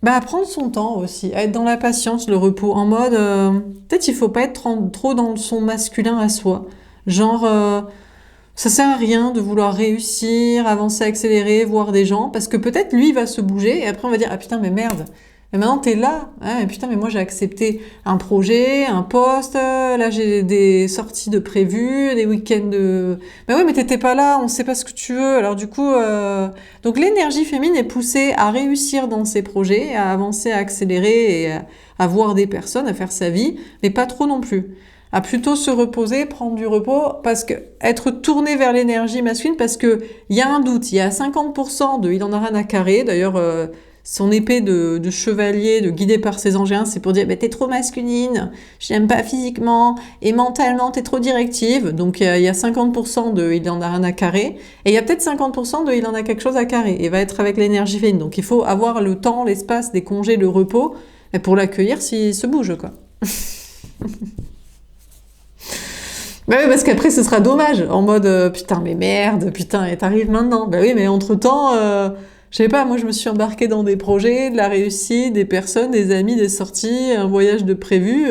à prendre son temps aussi, à être dans la patience, le repos. En mode, peut-être il faut pas être trop dans son masculin à soi. Genre... ça sert à rien de vouloir réussir, avancer, accélérer, voir des gens, parce que peut-être lui va se bouger et après on va dire ah putain mais merde, mais maintenant t'es là, hein, mais putain mais moi j'ai accepté un projet, un poste, là j'ai des sorties de prévues, des week-ends de, mais oui mais t'étais pas là, on sait pas ce que tu veux, alors du coup donc l'énergie féminine est poussée à réussir dans ses projets, à avancer, à accélérer et à voir des personnes, à faire sa vie, mais pas trop non plus. À plutôt se reposer, prendre du repos, parce que être tourné vers l'énergie masculine, parce que il y a un doute, il y a 50% de il en a rien à carrer. D'ailleurs, son épée de chevalier, de guidé par ses angels, c'est pour dire t'es trop masculine, je n'aime pas physiquement et mentalement t'es trop directive. Donc il y a 50% de il en a rien à carrer et il y a peut-être 50% de il en a quelque chose à carrer et va être avec l'énergie féminine. Donc il faut avoir le temps, l'espace, des congés, le repos pour l'accueillir s'il se bouge quoi. Bah oui, parce qu'après ce sera dommage, en mode putain mais merde, putain et t'arrives maintenant. Bah oui, mais entre-temps, je sais pas, moi je me suis embarquée dans des projets, de la réussite, des personnes, des amis, des sorties, un voyage de prévu,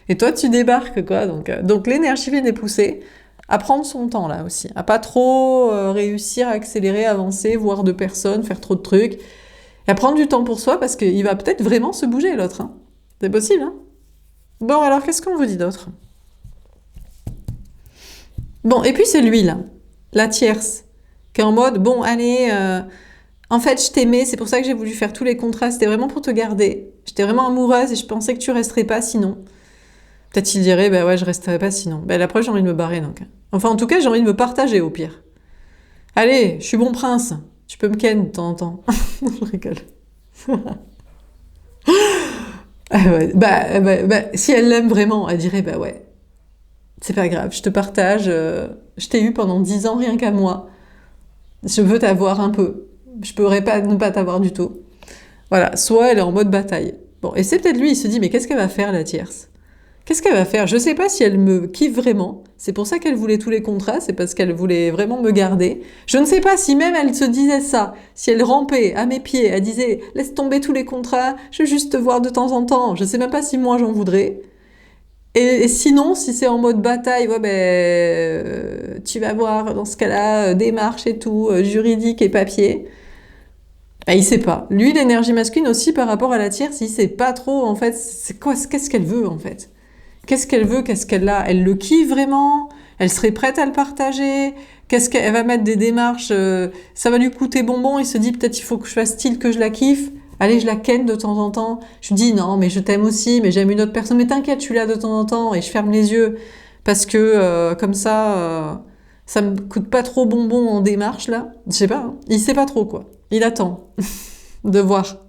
et toi tu débarques quoi. Donc l'énergie vient est poussée à prendre son temps là aussi, à pas trop réussir, accélérer, avancer, voir de personnes, faire trop de trucs, et à prendre du temps pour soi parce qu'il va peut-être vraiment se bouger l'autre. Hein. C'est possible, hein. Bon alors qu'est-ce qu'on vous dit d'autre ? Bon, et puis c'est lui, là, la tierce, qui est en mode, bon, allez, en fait, je t'aimais, c'est pour ça que j'ai voulu faire tous les contrats, c'était vraiment pour te garder. J'étais vraiment amoureuse et je pensais que tu resterais pas sinon. Peut-être il dirait, bah ouais, je resterais pas sinon. Bah la preuve, j'ai envie de me barrer, donc. Enfin, en tout cas, j'ai envie de me partager, au pire. Allez, je suis bon prince, tu peux me ken de temps en temps. Non, je rigole. Ah ouais, si elle l'aime vraiment, elle dirait, bah ouais. C'est pas grave, je te partage, je t'ai eu pendant 10 ans rien qu'à moi. Je veux t'avoir un peu. Je pourrais pas ne pas t'avoir du tout. Voilà, soit elle est en mode bataille. Bon, et c'est peut-être lui, il se dit, mais qu'est-ce qu'elle va faire la tierce ? Qu'est-ce qu'elle va faire ? Je sais pas si elle me kiffe vraiment. C'est pour ça qu'elle voulait tous les contrats, c'est parce qu'elle voulait vraiment me garder. Je ne sais pas si même elle se disait ça, si elle rampait à mes pieds, elle disait, laisse tomber tous les contrats, je veux juste te voir de temps en temps. Je sais même pas si moi j'en voudrais. Et sinon, si c'est en mode bataille, ouais, tu vas voir dans ce cas-là, démarche et tout, juridique et papier. Il sait pas. Lui, l'énergie masculine aussi par rapport à la tierce, il sait pas trop en fait. C'est quoi, qu'est-ce qu'elle veut en fait ? Qu'est-ce qu'elle veut ? Qu'est-ce qu'elle a ? Elle le kiffe vraiment ? Elle serait prête à le partager ? Qu'est-ce qu'elle va mettre des démarches ? Ça va lui coûter bonbon. Il se dit peut-être il faut que je fasse style que je la kiffe. Allez, je la ken de temps en temps. Je lui dis non, mais je t'aime aussi, mais j'aime une autre personne. Mais t'inquiète, je suis là de temps en temps et je ferme les yeux parce que comme ça me coûte pas trop bonbon en démarche là. Je sais pas. Hein. Il sait pas trop quoi. Il attend de voir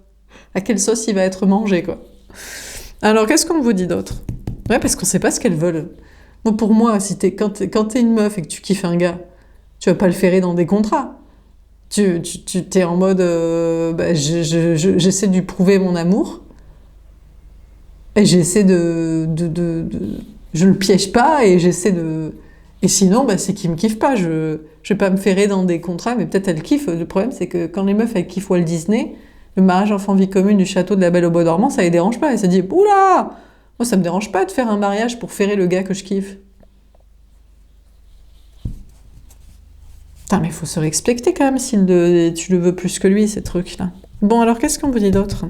à quelle sauce il va être mangé quoi. Alors qu'est-ce qu'on vous dit d'autre ? Ouais, parce qu'on sait pas ce qu'elles veulent. Bon, pour moi, si quand t'es une meuf et que tu kiffes un gars, tu vas pas le ferrer dans des contrats. Tu t'es en mode j'essaie de lui prouver mon amour et j'essaie je le piège pas et j'essaie de et sinon c'est qu'il me kiffe pas, je vais pas me ferrer dans des contrats mais peut-être elle kiffe. Le problème c'est que quand les meufs elles kiffent Walt Disney, le mariage enfant vie commune du château de la Belle au bois dormant, ça les dérange pas, elle se dit oula Moi, ça me dérange pas de faire un mariage pour ferrer le gars que je kiffe. Putain, mais il faut se respecter quand même si tu le veux plus que lui, ces trucs-là. Bon, alors qu'est-ce qu'on vous dit d'autre?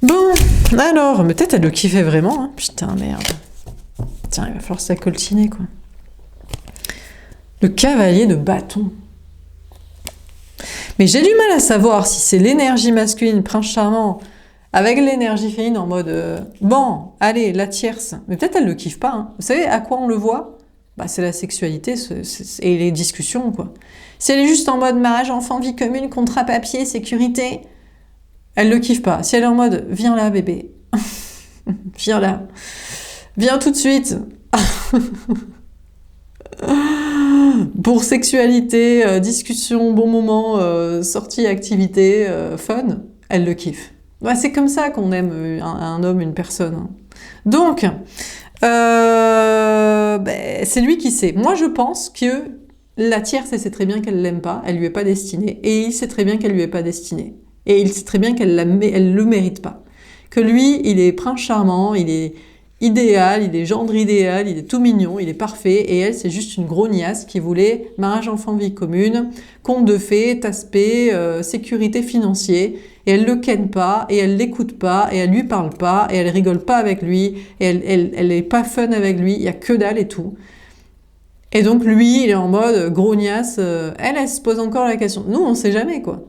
Bon, alors, mais peut-être elle le kiffait vraiment, hein. Putain, merde. Tiens, il va falloir s'accoltiner, quoi. Le cavalier de bâton. Mais j'ai du mal à savoir si c'est l'énergie masculine, prince charmant, avec l'énergie féminine en mode bon, allez, la tierce. Mais peut-être elle le kiffe pas, hein. Vous savez à quoi on le voit? Bah, c'est la sexualité et les discussions, quoi. Si elle est juste en mode mariage, enfant, vie commune, contrat papier, sécurité, elle le kiffe pas. Si elle est en mode viens là, bébé, viens là, viens tout de suite. Pour sexualité, discussion, bon moment, sortie, activité, fun, elle le kiffe. Ouais, c'est comme ça qu'on aime un homme, une personne, hein. Donc, c'est lui qui sait. Moi, je pense que la tierce, elle sait très bien qu'elle l'aime pas, elle lui est pas destinée, et il sait très bien qu'elle lui est pas destinée. Et il sait très bien qu'elle le mérite pas. Que lui, il est prince charmant, il est idéal, il est gendre idéal, il est tout mignon, il est parfait, et elle, c'est juste une grognasse qui voulait mariage, enfant, vie commune, conte de fées, tasse-paix, sécurité financière, et elle le ken pas, et elle l'écoute pas, et elle lui parle pas, et elle rigole pas avec lui, et elle est pas fun avec lui, il y a que dalle et tout. Et donc lui, il est en mode grognasse, elle se pose encore la question. Nous, on sait jamais, quoi.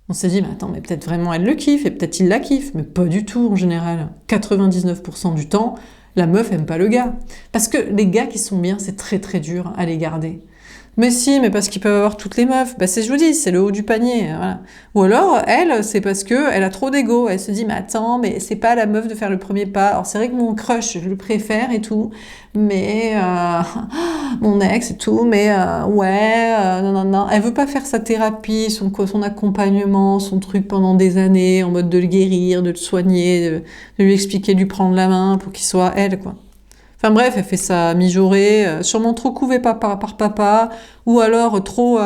On s'est dit, mais attends, mais peut-être vraiment elle le kiffe, et peut-être il la kiffe, mais pas du tout en général. 99% du temps, la meuf aime pas le gars. Parce que les gars qui sont bien, c'est très très dur à les garder. Mais si, mais parce qu'ils peuvent avoir toutes les meufs. Bah je vous dis, c'est le haut du panier. Voilà. Ou alors, elle, c'est parce que elle a trop d'ego. Elle se dit, mais attends, mais c'est pas à la meuf de faire le premier pas. Alors c'est vrai que mon crush, je le préfère et tout, mais mon ex et tout, mais non. Elle veut pas faire sa thérapie, son accompagnement, son truc pendant des années, en mode de le guérir, de le soigner, de lui expliquer, de lui prendre la main pour qu'il soit elle, quoi. Enfin bref, elle fait ça mijaurée, sûrement trop couvée par papa, ou alors trop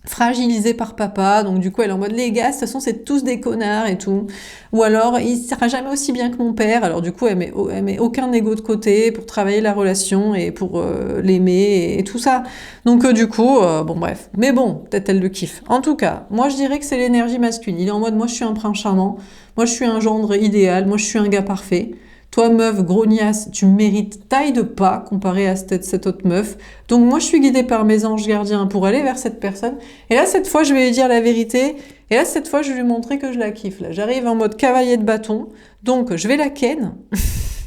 fragilisée par papa, donc du coup elle est en mode les gars, de toute façon c'est tous des connards et tout, ou alors il sera jamais aussi bien que mon père, alors du coup elle met aucun ego de côté pour travailler la relation et pour l'aimer et tout ça, donc du coup, bon bref, mais bon, peut-être elle le kiffe. En tout cas, moi je dirais que c'est l'énergie masculine, il est en mode moi je suis un prince charmant, moi je suis un gendre idéal, moi je suis un gars parfait. Toi, meuf, grognasse, tu mérites taille de pas comparé à cette autre meuf. Donc moi, je suis guidée par mes anges gardiens pour aller vers cette personne. Et là, cette fois, je vais lui dire la vérité. Et là, cette fois, je vais lui montrer que je la kiffe. Là, j'arrive en mode cavalier de bâton. Donc, je vais la ken.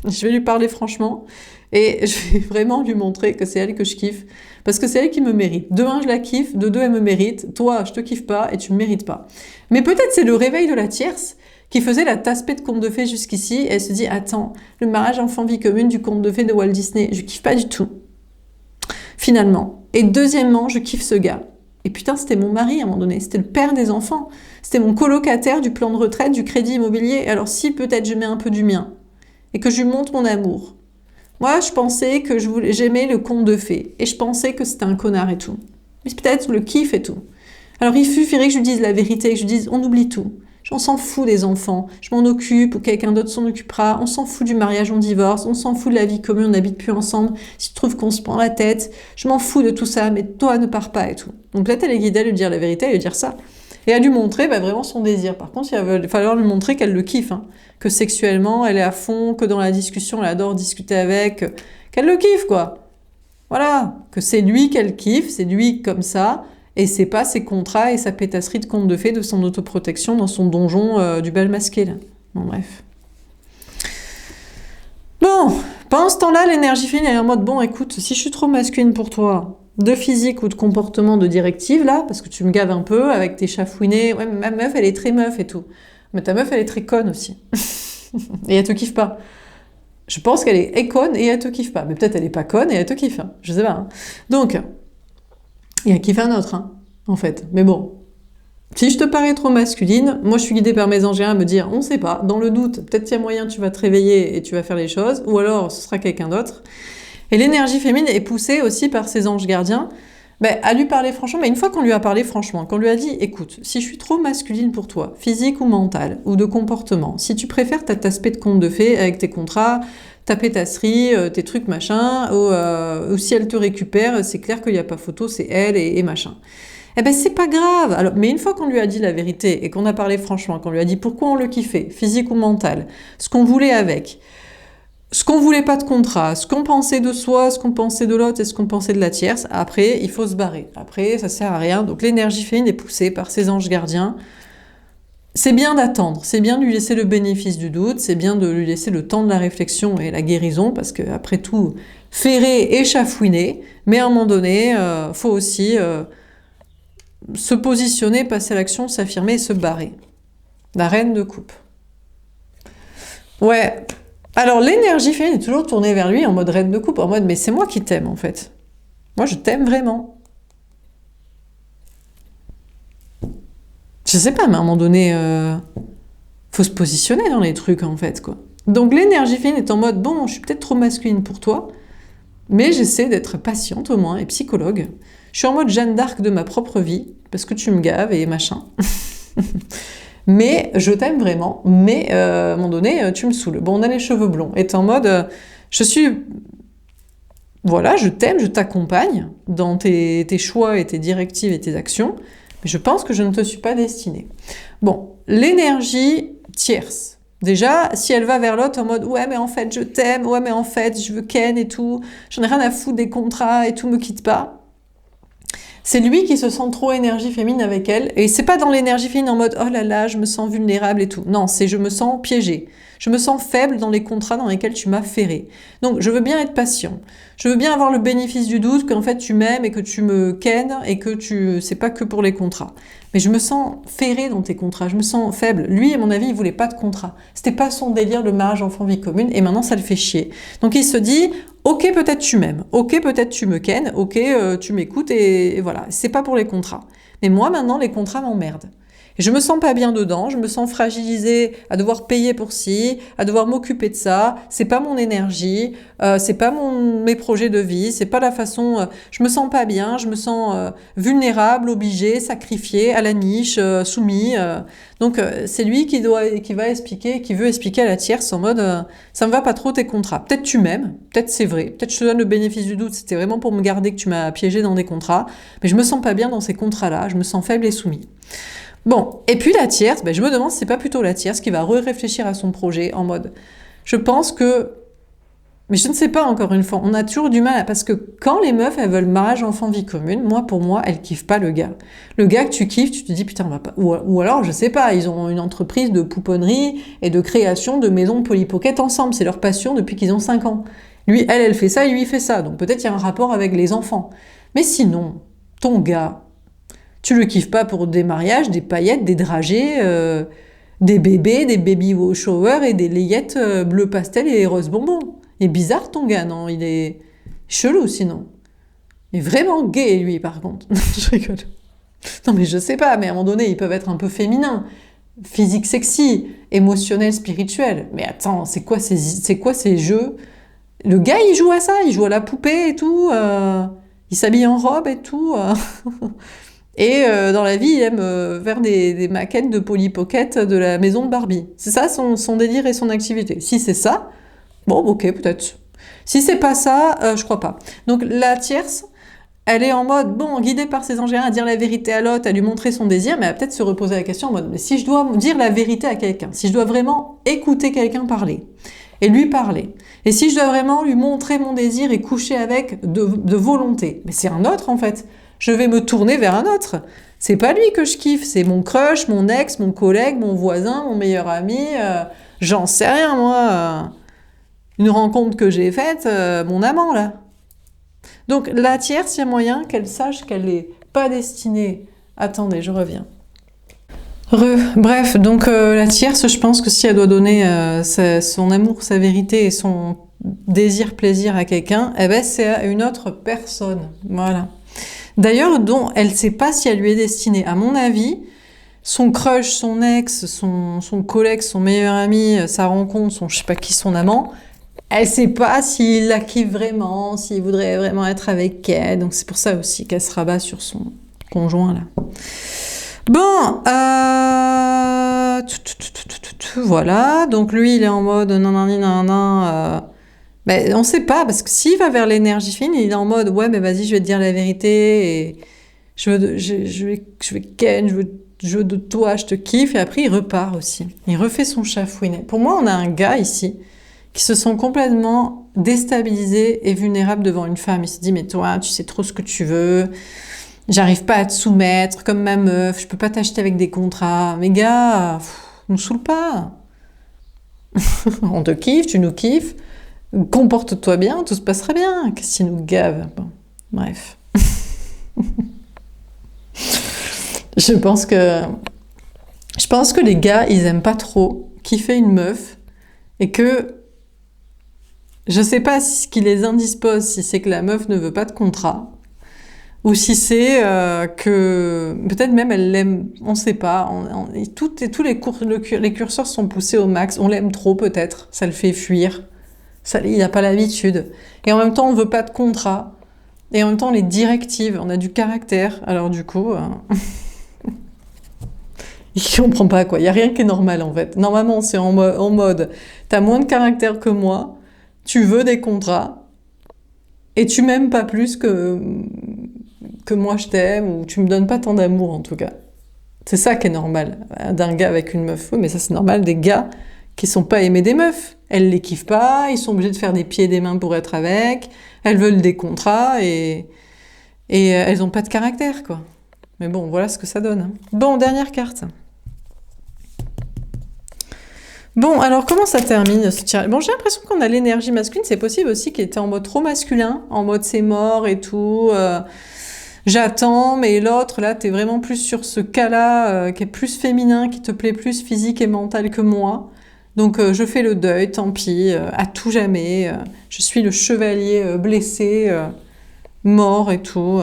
Je vais lui parler franchement. Et je vais vraiment lui montrer que c'est elle que je kiffe. Parce que c'est elle qui me mérite. De un, je la kiffe. De deux, elle me mérite. Toi, je te kiffe pas et tu me mérites pas. Mais peut-être c'est le réveil de la tierce qui faisait la tasse-paix de conte de fées jusqu'ici, et elle se dit, attends, le mariage enfant-vie commune du conte de fées de Walt Disney, je kiffe pas du tout. Finalement. Et deuxièmement, je kiffe ce gars. Et putain, c'était mon mari à un moment donné, c'était le père des enfants, c'était mon colocataire du plan de retraite, du crédit immobilier, alors si peut-être je mets un peu du mien, et que je lui montre mon amour. Moi, je pensais que j'aimais le conte de fées, et je pensais que c'était un connard et tout. Mais peut-être le kiff et tout. Alors il suffirait que je lui dise la vérité, que je lui dise, on oublie tout. On s'en fout des enfants, je m'en occupe ou quelqu'un d'autre s'en occupera, on s'en fout du mariage, on divorce, on s'en fout de la vie commune, on n'habite plus ensemble, si tu trouves qu'on se prend la tête, je m'en fous de tout ça, mais toi ne pars pas et tout. Donc peut-être elle est guidée à lui dire la vérité, à lui dire ça, et à lui montrer vraiment son désir. Par contre, il va falloir lui montrer qu'elle le kiffe, hein, que sexuellement elle est à fond, que dans la discussion elle adore discuter avec, qu'elle le kiffe quoi. Voilà, que c'est lui qu'elle kiffe, c'est lui comme ça, et c'est pas ses contrats et sa pétasserie de conte de fées de son autoprotection dans son donjon du bal masqué, là. Bon, bref. Bon, pendant ce temps-là, l'énergie féminine, elle est en mode, bon, écoute, si je suis trop masculine pour toi, de physique ou de comportement, de directive, là, parce que tu me gaves un peu avec tes chafouinets, ouais, ma meuf, elle est très meuf et tout. Mais ta meuf, elle est très conne aussi. Et elle te kiffe pas. Je pense qu'elle est conne et elle te kiffe pas. Mais peut-être elle est pas conne et elle te kiffe, hein. Je sais pas, hein. Donc... il y a kiffé un autre, hein, en fait. Mais bon, si je te parais trop masculine, moi je suis guidée par mes anges à me dire, on sait pas, dans le doute, peut-être qu'il y a moyen, tu vas te réveiller et tu vas faire les choses, ou alors ce sera quelqu'un d'autre. Et l'énergie féminine est poussée aussi par ses anges gardiens Ben, à lui parler franchement, mais une fois qu'on lui a parlé franchement, qu'on lui a dit, écoute, si je suis trop masculine pour toi, physique ou mentale, ou de comportement, si tu préfères t'as aspect de conte de fées avec tes contrats, ta pétasserie, tes trucs machin, ou si elle te récupère, c'est clair qu'il n'y a pas photo, c'est elle et machin. Eh ben c'est pas grave. Alors, mais une fois qu'on lui a dit la vérité et qu'on a parlé franchement, qu'on lui a dit pourquoi on le kiffait, physique ou mental, ce qu'on voulait avec, ce qu'on voulait pas de contrat, ce qu'on pensait de soi, ce qu'on pensait de l'autre et ce qu'on pensait de la tierce, après, il faut se barrer. Après, ça sert à rien. Donc l'énergie féminine est poussée par ses anges gardiens. C'est bien d'attendre, c'est bien de lui laisser le bénéfice du doute, c'est bien de lui laisser le temps de la réflexion et la guérison, parce que après tout, ferrer et chafouiner, mais à un moment donné, faut aussi se positionner, passer à l'action, s'affirmer et se barrer. La reine de coupe. Ouais. Alors l'énergie féminine est toujours tournée vers lui en mode reine de coupe, en mode mais c'est moi qui t'aime en fait. Moi je t'aime vraiment. Je sais pas, mais à un moment donné, faut se positionner dans les trucs en fait quoi. Donc l'énergie féminine est en mode bon, je suis peut-être trop masculine pour toi, mais j'essaie d'être patiente au moins et psychologue. Je suis en mode Jeanne d'Arc de ma propre vie parce que tu me gaves et machin. Mais je t'aime vraiment, mais à un moment donné, tu me saoules. Bon, on a les cheveux blonds. Et t'es en mode, je suis... Voilà, je t'aime, je t'accompagne dans tes choix et tes directives et tes actions, mais je pense que je ne te suis pas destinée. Bon, l'énergie tierce. Déjà, si elle va vers l'autre en mode « Ouais, mais en fait, je t'aime. Ouais, mais en fait, je veux Ken et tout. J'en ai rien à foutre des contrats et tout, me quitte pas. » C'est lui qui se sent trop énergie féminine avec elle. Et c'est pas dans l'énergie féminine en mode « Oh là là, je me sens vulnérable et tout. » Non, c'est « Je me sens piégée. Je me sens faible dans les contrats dans lesquels tu m'as ferré. Donc, je veux bien être patient. Je veux bien avoir le bénéfice du doute qu'en fait, tu m'aimes et que tu me kennes et que c'est pas que pour les contrats. Mais je me sens ferrée dans tes contrats. Je me sens faible. Lui, à mon avis, il voulait pas de contrat. C'était pas son délire, le mariage enfant-vie commune. Et maintenant, ça le fait chier. Donc, il se dit... Ok, peut-être tu m'aimes. Ok, peut-être tu me kennes. Ok, tu m'écoutes et voilà. C'est pas pour les contrats. Mais moi, maintenant, les contrats m'emmerdent. Et je me sens pas bien dedans. Je me sens fragilisée à devoir payer pour ci, à devoir m'occuper de ça. C'est pas mon énergie. C'est pas mes projets de vie. C'est pas la façon. Je me sens pas bien. Je me sens vulnérable, obligée, sacrifiée, à la niche, soumis. Donc c'est lui qui va expliquer, qui veut expliquer à la tierce en mode ça me va pas trop tes contrats. Peut-être tu m'aimes, peut-être c'est vrai, peut-être je te donne le bénéfice du doute, c'était vraiment pour me garder que tu m'as piégé dans des contrats, mais je me sens pas bien dans ces contrats-là, je me sens faible et soumis. Bon, et puis la tierce, je me demande si c'est pas plutôt la tierce qui va réfléchir à son projet en mode je pense que mais je ne sais pas, encore une fois, on a toujours du mal, parce que quand les meufs, elles veulent mariage, enfant, vie commune, pour moi, elles kiffent pas le gars. Le gars que tu kiffes, tu te dis, putain, on va pas... Ou alors, je sais pas, ils ont une entreprise de pouponnerie et de création de maisons Polly Pocket ensemble, c'est leur passion depuis qu'ils ont 5 ans. Lui, elle fait ça, et lui, il fait ça, donc peut-être il y a un rapport avec les enfants. Mais sinon, ton gars, tu le kiffes pas pour des mariages, des paillettes, des dragées... des bébés, des baby shower et des layettes bleu pastel et rose bonbon. Il est bizarre ton gars, non? Il est chelou sinon. Il est vraiment gay lui par contre. Je rigole. Non mais je sais pas, mais à un moment donné ils peuvent être un peu féminins. Physique sexy, émotionnel, spirituel. Mais attends, c'est quoi ces jeux? Le gars il joue à ça, il joue à la poupée et tout. Il s'habille en robe et tout. Et dans la vie, il aime faire des maquettes de Polly Pocket de la maison de Barbie. C'est ça son délire et son activité. Si c'est ça, bon, ok, peut-être. Si c'est pas ça, je crois pas. Donc la tierce, elle est en mode, bon, guidée par ses anges à dire la vérité à l'autre, à lui montrer son désir, mais elle va peut-être se reposer la question en mode, mais si je dois dire la vérité à quelqu'un, si je dois vraiment écouter quelqu'un parler, et lui parler, et si je dois vraiment lui montrer mon désir et coucher avec de volonté, mais c'est un autre en fait. Je vais me tourner vers un autre. C'est pas lui que je kiffe, c'est mon crush, mon ex, mon collègue, mon voisin, mon meilleur ami, j'en sais rien moi. Une rencontre que j'ai faite, mon amant là. Donc la tierce, il y a moyen qu'elle sache qu'elle n'est pas destinée. Attendez, je reviens. Bref, donc la tierce, je pense que si elle doit donner son amour, sa vérité et son désir, plaisir à quelqu'un, eh ben c'est à une autre personne. Voilà. D'ailleurs, dont elle ne sait pas si elle lui est destinée. À mon avis, son crush, son ex, son collègue, son meilleur ami, sa rencontre, son je sais pas qui, son amant, elle sait pas s'il la kiffe vraiment, s'il voudrait vraiment être avec elle. Donc c'est pour ça aussi qu'elle se rabat sur son conjoint là. Bon, voilà. Donc lui, il est en mode nanani nanana. Mais on sait pas parce que s'il va vers l'énergie fine, il est en mode ouais, mais vas-y, je vais te dire la vérité et je vais ken, je veux de toi, je te kiffe. Et après, il repart aussi. Il refait son chafouinet. Pour moi, on a un gars ici qui se sent complètement déstabilisé et vulnérable devant une femme. Il se dit, mais toi, tu sais trop ce que tu veux. J'arrive pas à te soumettre comme ma meuf. Je peux pas t'acheter avec des contrats. Mais gars, nous saoule pas. On te kiffe, tu nous kiffes. Comporte-toi bien, tout se passera bien. Qu'est-ce qui nous gave? Bon, bref. Je pense que les gars, ils aiment pas trop kiffer une meuf et que je sais pas si ce qui les indispose, si c'est que la meuf ne veut pas de contrat ou si c'est que peut-être même elle l'aime, on sait pas. Tous les curseurs sont poussés au max. On l'aime trop peut-être, ça le fait fuir. Ça, il n'a pas l'habitude. Et en même temps, on veut pas de contrat. Et en même temps, les directives, on a du caractère. Alors du coup... il comprend pas quoi, il y a rien qui est normal en fait. Normalement c'est en mode t'as moins de caractère que moi, tu veux des contrats et tu m'aimes pas plus que moi je t'aime ou tu me donnes pas tant d'amour en tout cas. C'est ça qui est normal d'un gars avec une meuf. Oui, mais ça c'est normal des gars qui sont pas aimés des meufs. Elles les kiffent pas, ils sont obligés de faire des pieds et des mains pour être avec, elles veulent des contrats et elles ont pas de caractère quoi. Mais bon, voilà ce que ça donne. Bon, dernière carte. Bon, alors comment ça termine ce tirage? Bon, j'ai l'impression qu'on a l'énergie masculine. C'est possible aussi qu'il était en mode trop masculin, en mode c'est mort et tout. J'attends, mais l'autre, là, t'es vraiment plus sur ce cas-là, qui est plus féminin, qui te plaît plus physique et mental que moi. Donc je fais le deuil, tant pis, à tout jamais. Je suis le chevalier blessé, mort et tout.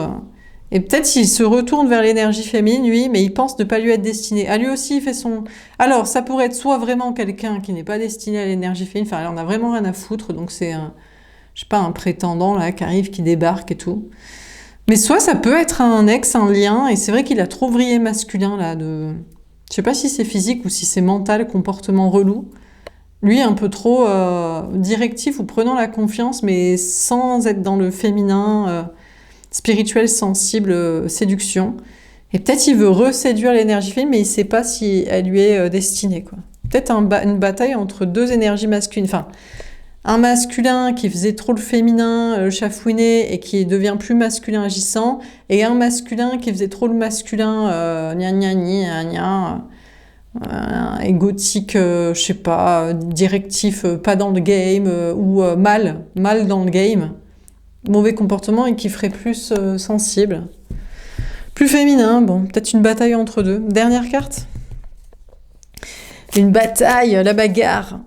Et peut-être s'il se retourne vers l'énergie féminine, lui, mais il pense ne pas lui être destiné. À lui aussi, il fait son... Alors, ça pourrait être soit vraiment quelqu'un qui n'est pas destiné à l'énergie féminine, enfin, il en a vraiment rien à foutre, donc c'est je sais pas, un prétendant, là, qui arrive, qui débarque et tout. Mais soit ça peut être un ex, un lien, et c'est vrai qu'il a trop vrillé masculin, là, de... Je sais pas si c'est physique ou si c'est mental, comportement relou. Lui, un peu trop directif ou prenant la confiance, mais sans être dans le féminin... spirituel, sensible, séduction. Et peut-être il veut reséduire l'énergie féminine, mais il sait pas si elle lui est destinée, quoi. Peut-être une bataille entre deux énergies masculines. Enfin, un masculin qui faisait trop le féminin, le chafouiné, et qui devient plus masculin agissant, et un masculin qui faisait trop le masculin, gna gna gna gna, égotique, je sais pas, directif, pas dans le game, ou mal dans le game. Mauvais comportement et qui ferait plus sensible. Plus féminin, bon, peut-être une bataille entre deux. Dernière carte. Une bataille, la bagarre.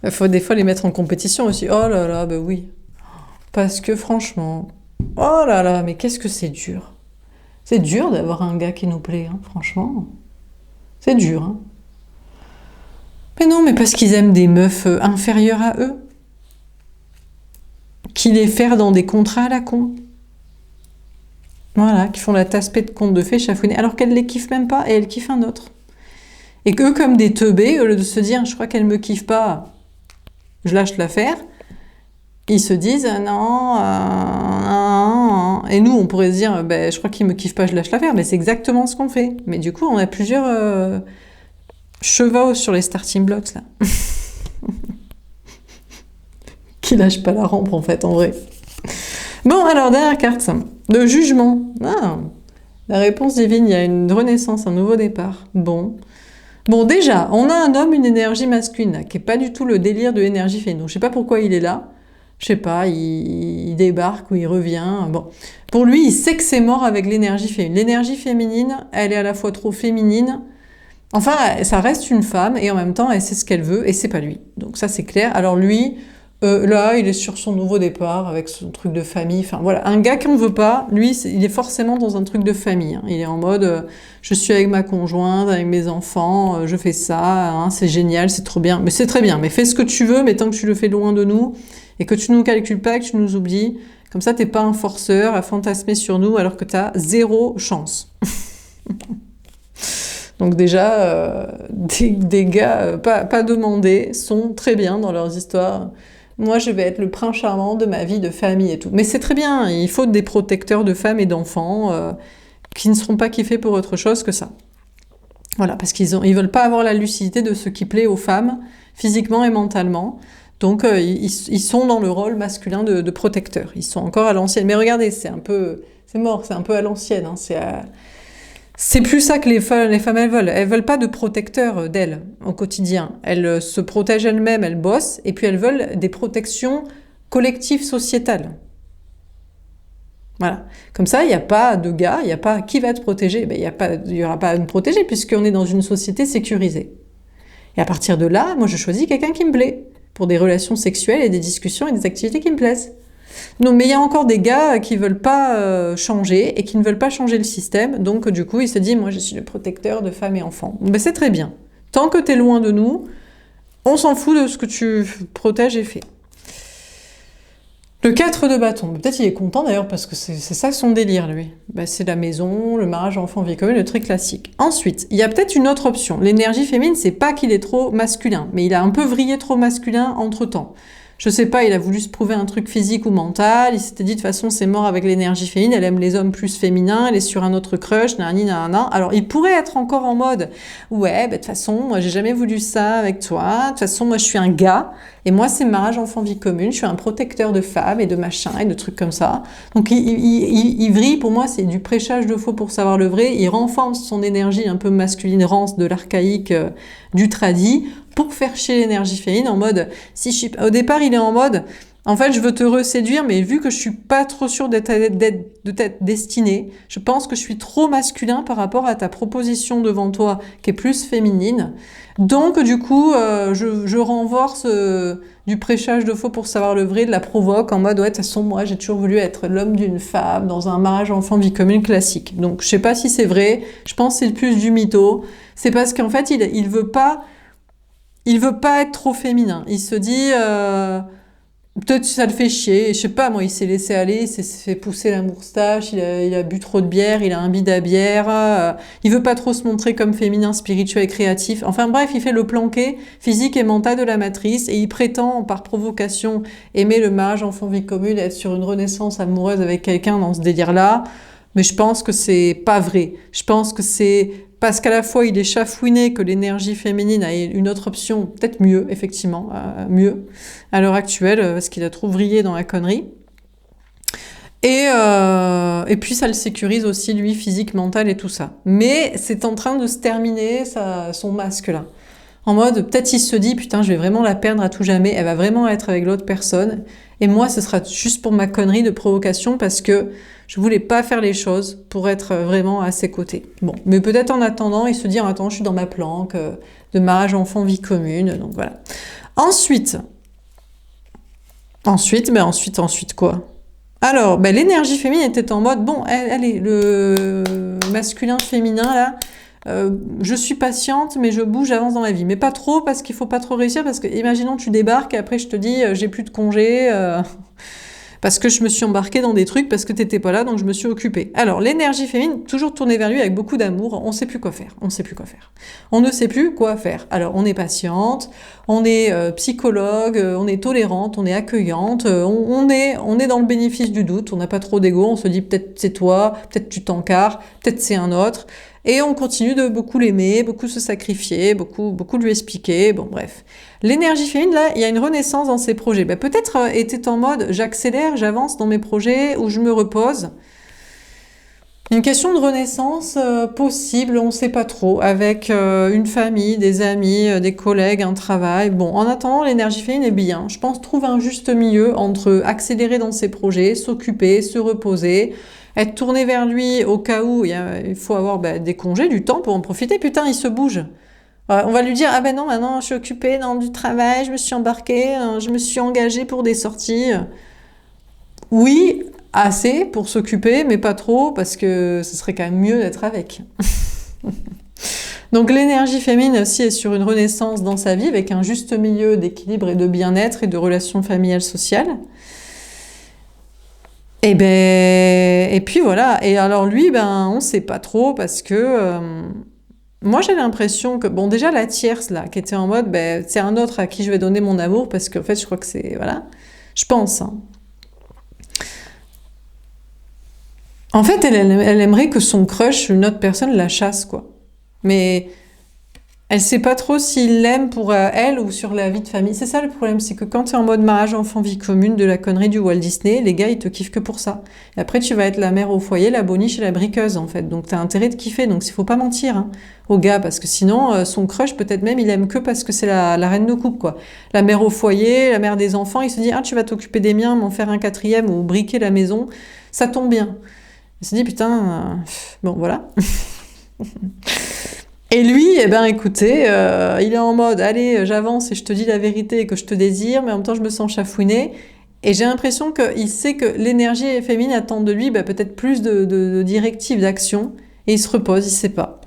Il faut des fois les mettre en compétition aussi. Oh là là, bah oui. Parce que franchement, oh là là, mais qu'est-ce que c'est dur. C'est dur d'avoir un gars qui nous plaît, hein, franchement. C'est dur, hein. Mais non, mais parce qu'ils aiment des meufs inférieures à eux. Qui les faire dans des contrats à la con. Voilà, qui font la tasse-paix de conte de fées chafouiner, alors qu'elles les kiffent même pas et elles kiffent un autre. Et qu'eux, comme des teubés, au lieu de se dire, je crois qu'elle me kiffe pas, je lâche l'affaire, ils se disent, non, et nous, on pourrait se dire, ben, je crois qu'il me kiffe pas, je lâche l'affaire, mais c'est exactement ce qu'on fait. Mais du coup, on a plusieurs chevaux sur les starting blocks, là. Qui lâche pas la rampe en fait, en vrai. Bon, alors, dernière carte, de jugement. Ah, la réponse divine, il y a une renaissance, un nouveau départ. Bon, déjà, on a un homme, une énergie masculine, là, qui est pas du tout le délire de l'énergie féminine. Donc, je sais pas pourquoi il est là. Je sais pas, il débarque ou il revient. Bon, pour lui, il sait que c'est mort avec l'énergie féminine. L'énergie féminine, elle est à la fois trop féminine. Enfin, ça reste une femme et en même temps, elle sait ce qu'elle veut et c'est pas lui. Donc ça, c'est clair. Alors lui... Là, il est sur son nouveau départ avec son truc de famille. Enfin voilà, un gars qu'on veut pas, lui, il est forcément dans un truc de famille. Hein. Il est en mode, je suis avec ma conjointe, avec mes enfants, je fais ça, hein, c'est génial, c'est trop bien. Mais c'est très bien, mais fais ce que tu veux, mais tant que tu le fais loin de nous et que tu nous calcules pas, que tu nous oublies, comme ça, t'es pas un forceur à fantasmer sur nous alors que t'as zéro chance. Donc déjà, des gars pas demandés sont très bien dans leurs histoires. Moi, je vais être le prince charmant de ma vie de famille et tout. Mais c'est très bien, il faut des protecteurs de femmes et d'enfants qui ne seront pas kiffés pour autre chose que ça. Voilà, parce ils veulent pas avoir la lucidité de ce qui plaît aux femmes, physiquement et mentalement. Donc, ils sont dans le rôle masculin de protecteur. Ils sont encore à l'ancienne. Mais regardez, c'est mort, c'est un peu à l'ancienne. Hein, c'est plus ça que les femmes, elles veulent. Elles veulent pas de protecteurs d'elles au quotidien. Elles se protègent elles-mêmes, elles bossent, et puis elles veulent des protections collectives sociétales. Voilà. Comme ça, il n'y a pas de gars, il n'y a pas qui va te protéger. Ben, il y aura pas à me protéger puisqu'on est dans une société sécurisée. Et à partir de là, moi, je choisis quelqu'un qui me plaît pour des relations sexuelles et des discussions et des activités qui me plaisent. Non, mais il y a encore des gars qui veulent pas changer et qui ne veulent pas changer le système. Donc, du coup, il se dit, moi, je suis le protecteur de femmes et enfants. Ben, c'est très bien. Tant que tu es loin de nous, on s'en fout de ce que tu protèges et fais. Le 4 de bâton. Peut-être il est content d'ailleurs parce que c'est ça son délire, lui. Ben, c'est la maison, le mariage, enfant, vie commune, le truc classique. Ensuite, il y a peut-être une autre option. L'énergie féminine, c'est pas qu'il est trop masculin, mais il a un peu vrillé trop masculin entre-temps. Je sais pas, il a voulu se prouver un truc physique ou mental, il s'était dit de toute façon c'est mort avec l'énergie féminine, elle aime les hommes plus féminins, elle est sur un autre crush, nanana. Alors il pourrait être encore en mode ouais, bah, de toute façon, moi j'ai jamais voulu ça avec toi, de toute façon moi je suis un gars, et moi c'est mariage, enfant, vie commune, je suis un protecteur de femmes et de machins et de trucs comme ça. Donc il vrille, pour moi c'est du prêchage de faux pour savoir le vrai, il renforce son énergie un peu masculine rance de l'archaïque, du tradit, pour faire chier l'énergie féminine en mode, si je suis, au départ il est en mode, en fait je veux te reséduire, mais vu que je suis pas trop sûre de t'être destinée, je pense que je suis trop masculin par rapport à ta proposition devant toi qui est plus féminine. Donc du coup je renforce du prêchage de faux pour savoir le vrai, de la provoque en mode ouais de toute façon moi j'ai toujours voulu être l'homme d'une femme dans un mariage enfant vie commune classique. Donc je sais pas si c'est vrai, je pense que c'est plus du mytho. C'est parce qu'en fait il veut pas être trop féminin. Il se dit, peut-être ça le fait chier. Je sais pas, moi, il s'est laissé aller, il s'est fait pousser la moustache, il a bu trop de bière, il a un bide à bière. Il veut pas trop se montrer comme féminin, spirituel et créatif. Enfin bref, il fait le planqué physique et mental de la matrice et il prétend, par provocation, aimer le mariage enfant vie commune, être sur une renaissance amoureuse avec quelqu'un dans ce délire-là. Mais je pense que c'est pas vrai. Je pense que c'est parce qu'à la fois il est chafouiné que l'énergie féminine a une autre option, peut-être mieux, effectivement, mieux, à l'heure actuelle, parce qu'il a trop vrillé dans la connerie. Et puis ça le sécurise aussi, lui, physique, mental et tout ça. Mais c'est en train de se terminer son masque là. En mode, peut-être il se dit, putain, je vais vraiment la perdre à tout jamais, elle va vraiment être avec l'autre personne, et moi, ce sera juste pour ma connerie de provocation, parce que je voulais pas faire les choses pour être vraiment à ses côtés. Bon, mais peut-être en attendant, il se dit, attends, je suis dans ma planque, de mariage, enfant, vie commune, donc voilà. Ensuite quoi? Alors, l'énergie féminine était en mode, bon, allez, le masculin, féminin, là, je suis patiente, mais je bouge, j'avance dans la vie. Mais pas trop, parce qu'il faut pas trop réussir, parce que, imaginons, tu débarques, et après, je te dis, j'ai plus de congé, parce que je me suis embarquée dans des trucs, parce que t'étais pas là, donc je me suis occupée. Alors, l'énergie féminine, toujours tournée vers lui avec beaucoup d'amour, on sait plus quoi faire, on ne sait plus quoi faire. Alors, on est patiente, on est psychologue, on est tolérante, on est accueillante, on est dans le bénéfice du doute, on n'a pas trop d'ego, on se dit peut-être c'est toi, peut-être tu t'encarres, peut-être c'est un autre, et on continue de beaucoup l'aimer, beaucoup se sacrifier, beaucoup lui expliquer, bon bref. L'énergie féminine, là, il y a une renaissance dans ses projets. Peut-être était en mode, j'accélère, j'avance dans mes projets, ou je me repose. Une question de renaissance possible, on ne sait pas trop, avec une famille, des amis, des collègues, un travail. Bon, en attendant, l'énergie féminine est bien. Je pense trouver un juste milieu entre accélérer dans ses projets, s'occuper, se reposer, être tourné vers lui au cas où il faut avoir des congés, du temps pour en profiter. Putain, il se bouge. On va lui dire, ah ben non, maintenant je suis occupée dans du travail, je me suis embarquée, je me suis engagée pour des sorties. Oui, assez pour s'occuper, mais pas trop, parce que ce serait quand même mieux d'être avec. Donc l'énergie féminine aussi est sur une renaissance dans sa vie, avec un juste milieu d'équilibre et de bien-être et de relations familiales sociales. Et puis voilà. Et alors lui, ben on sait pas trop parce que moi j'ai l'impression que bon déjà la tierce là qui était en mode ben c'est un autre à qui je vais donner mon amour parce qu'en fait je crois que c'est voilà, je pense. Hein. En fait elle aimerait que son crush, une autre personne, la chasse quoi. Mais elle sait pas trop s'il l'aime pour elle ou sur la vie de famille. C'est ça le problème, c'est que quand tu es en mode mariage, enfant, vie commune, de la connerie du Walt Disney, les gars, ils te kiffent que pour ça. Et après, tu vas être la mère au foyer, la boniche et la briqueuse, en fait. Donc, t'as intérêt de kiffer. Donc, il faut pas mentir hein, au gars, parce que sinon, son crush, peut-être même, il aime que parce que c'est la reine de coupe, quoi. La mère au foyer, la mère des enfants, il se dit, ah, tu vas t'occuper des miens, m'en faire un quatrième ou briquer la maison. Ça tombe bien. Il se dit, putain, bon, voilà. Et lui, eh ben, écoutez, il est en mode, allez, j'avance et je te dis la vérité et que je te désire, mais en même temps, je me sens chafouinée. Et j'ai l'impression qu'il sait que l'énergie féminine attend de lui peut-être plus de directives, d'action, et il se repose, il sait pas.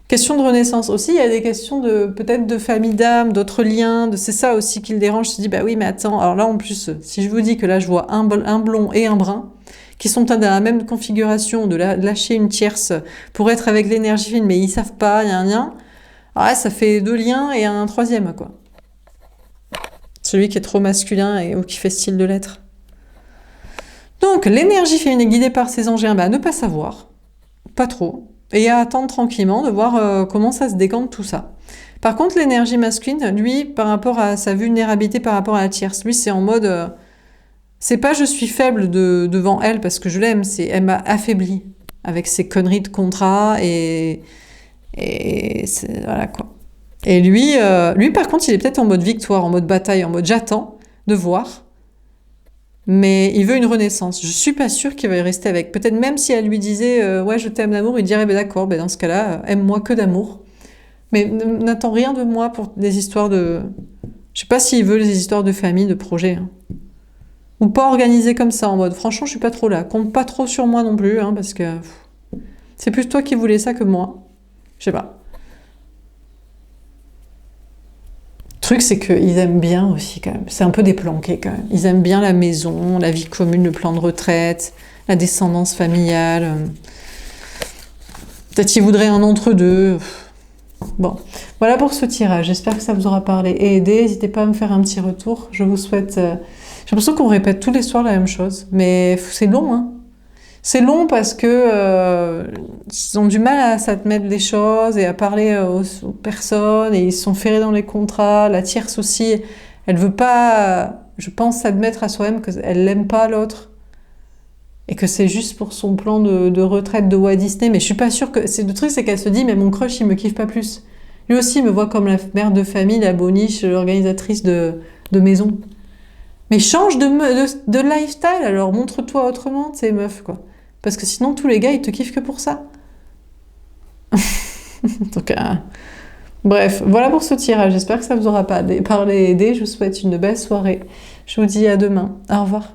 Question de renaissance aussi, il y a des questions de peut-être de famille d'âme, d'autres liens, c'est ça aussi qui le dérange. Je me dis, bah oui, mais attends, alors là en plus, si je vous dis que là je vois un blond et un brun, qui sont dans la même configuration, de lâcher une tierce pour être avec l'énergie fine, mais ils savent pas, il y a un lien. Alors là, ça fait deux liens et un troisième, quoi. Celui qui est trop masculin ou qui fait style de l'être. Donc, l'énergie féminine est guidée par ses anges, bah, ne pas savoir, pas trop, et à attendre tranquillement de voir comment ça se décante tout ça. Par contre, l'énergie masculine, lui, par rapport à sa vulnérabilité par rapport à la tierce, lui, c'est en mode... c'est pas je suis faible devant elle parce que je l'aime, c'est elle m'a affaibli avec ses conneries de contrat et voilà quoi. Et lui par contre il est peut-être en mode victoire, en mode bataille, en mode j'attends de voir, mais il veut une renaissance. Je suis pas sûre qu'il va y rester avec. Peut-être même si elle lui disait ouais je t'aime d'amour, il dirait ben d'accord, ben dans ce cas-là aime-moi que d'amour, mais n'attends rien de moi pour des histoires de, je sais pas s'il veut des histoires de famille, de projet. Hein. Ou pas organisé comme ça, en mode franchement, je suis pas trop là. Compte pas trop sur moi non plus, hein, parce que c'est plus toi qui voulais ça que moi. Je sais pas. Le truc, c'est qu'ils aiment bien aussi, quand même. C'est un peu déplanqué, quand même. Ils aiment bien la maison, la vie commune, le plan de retraite, la descendance familiale. Peut-être qu'ils voudraient un entre-deux. Bon, voilà pour ce tirage. J'espère que ça vous aura parlé et aidé. N'hésitez pas à me faire un petit retour. Je vous souhaite... J'ai l'impression qu'on répète tous les soirs la même chose, mais c'est long, hein. C'est long parce que ils ont du mal à s'admettre des choses et à parler aux personnes et ils sont ferrés dans les contrats. La tierce aussi, elle veut pas, je pense, s'admettre à soi-même qu'elle l'aime pas l'autre et que c'est juste pour son plan de retraite de Walt Disney. Mais je suis pas sûre que... Le truc, c'est qu'elle se dit, mais mon crush, il me kiffe pas plus. Lui aussi, il me voit comme la mère de famille, la boniche, l'organisatrice de maison. Mais change de lifestyle, alors montre-toi autrement, tu sais, meuf, quoi. Parce que sinon, tous les gars, ils te kiffent que pour ça. Donc, bref, voilà pour ce tirage. J'espère que ça vous aura parlé et aidé. Je vous souhaite une belle soirée. Je vous dis à demain. Au revoir.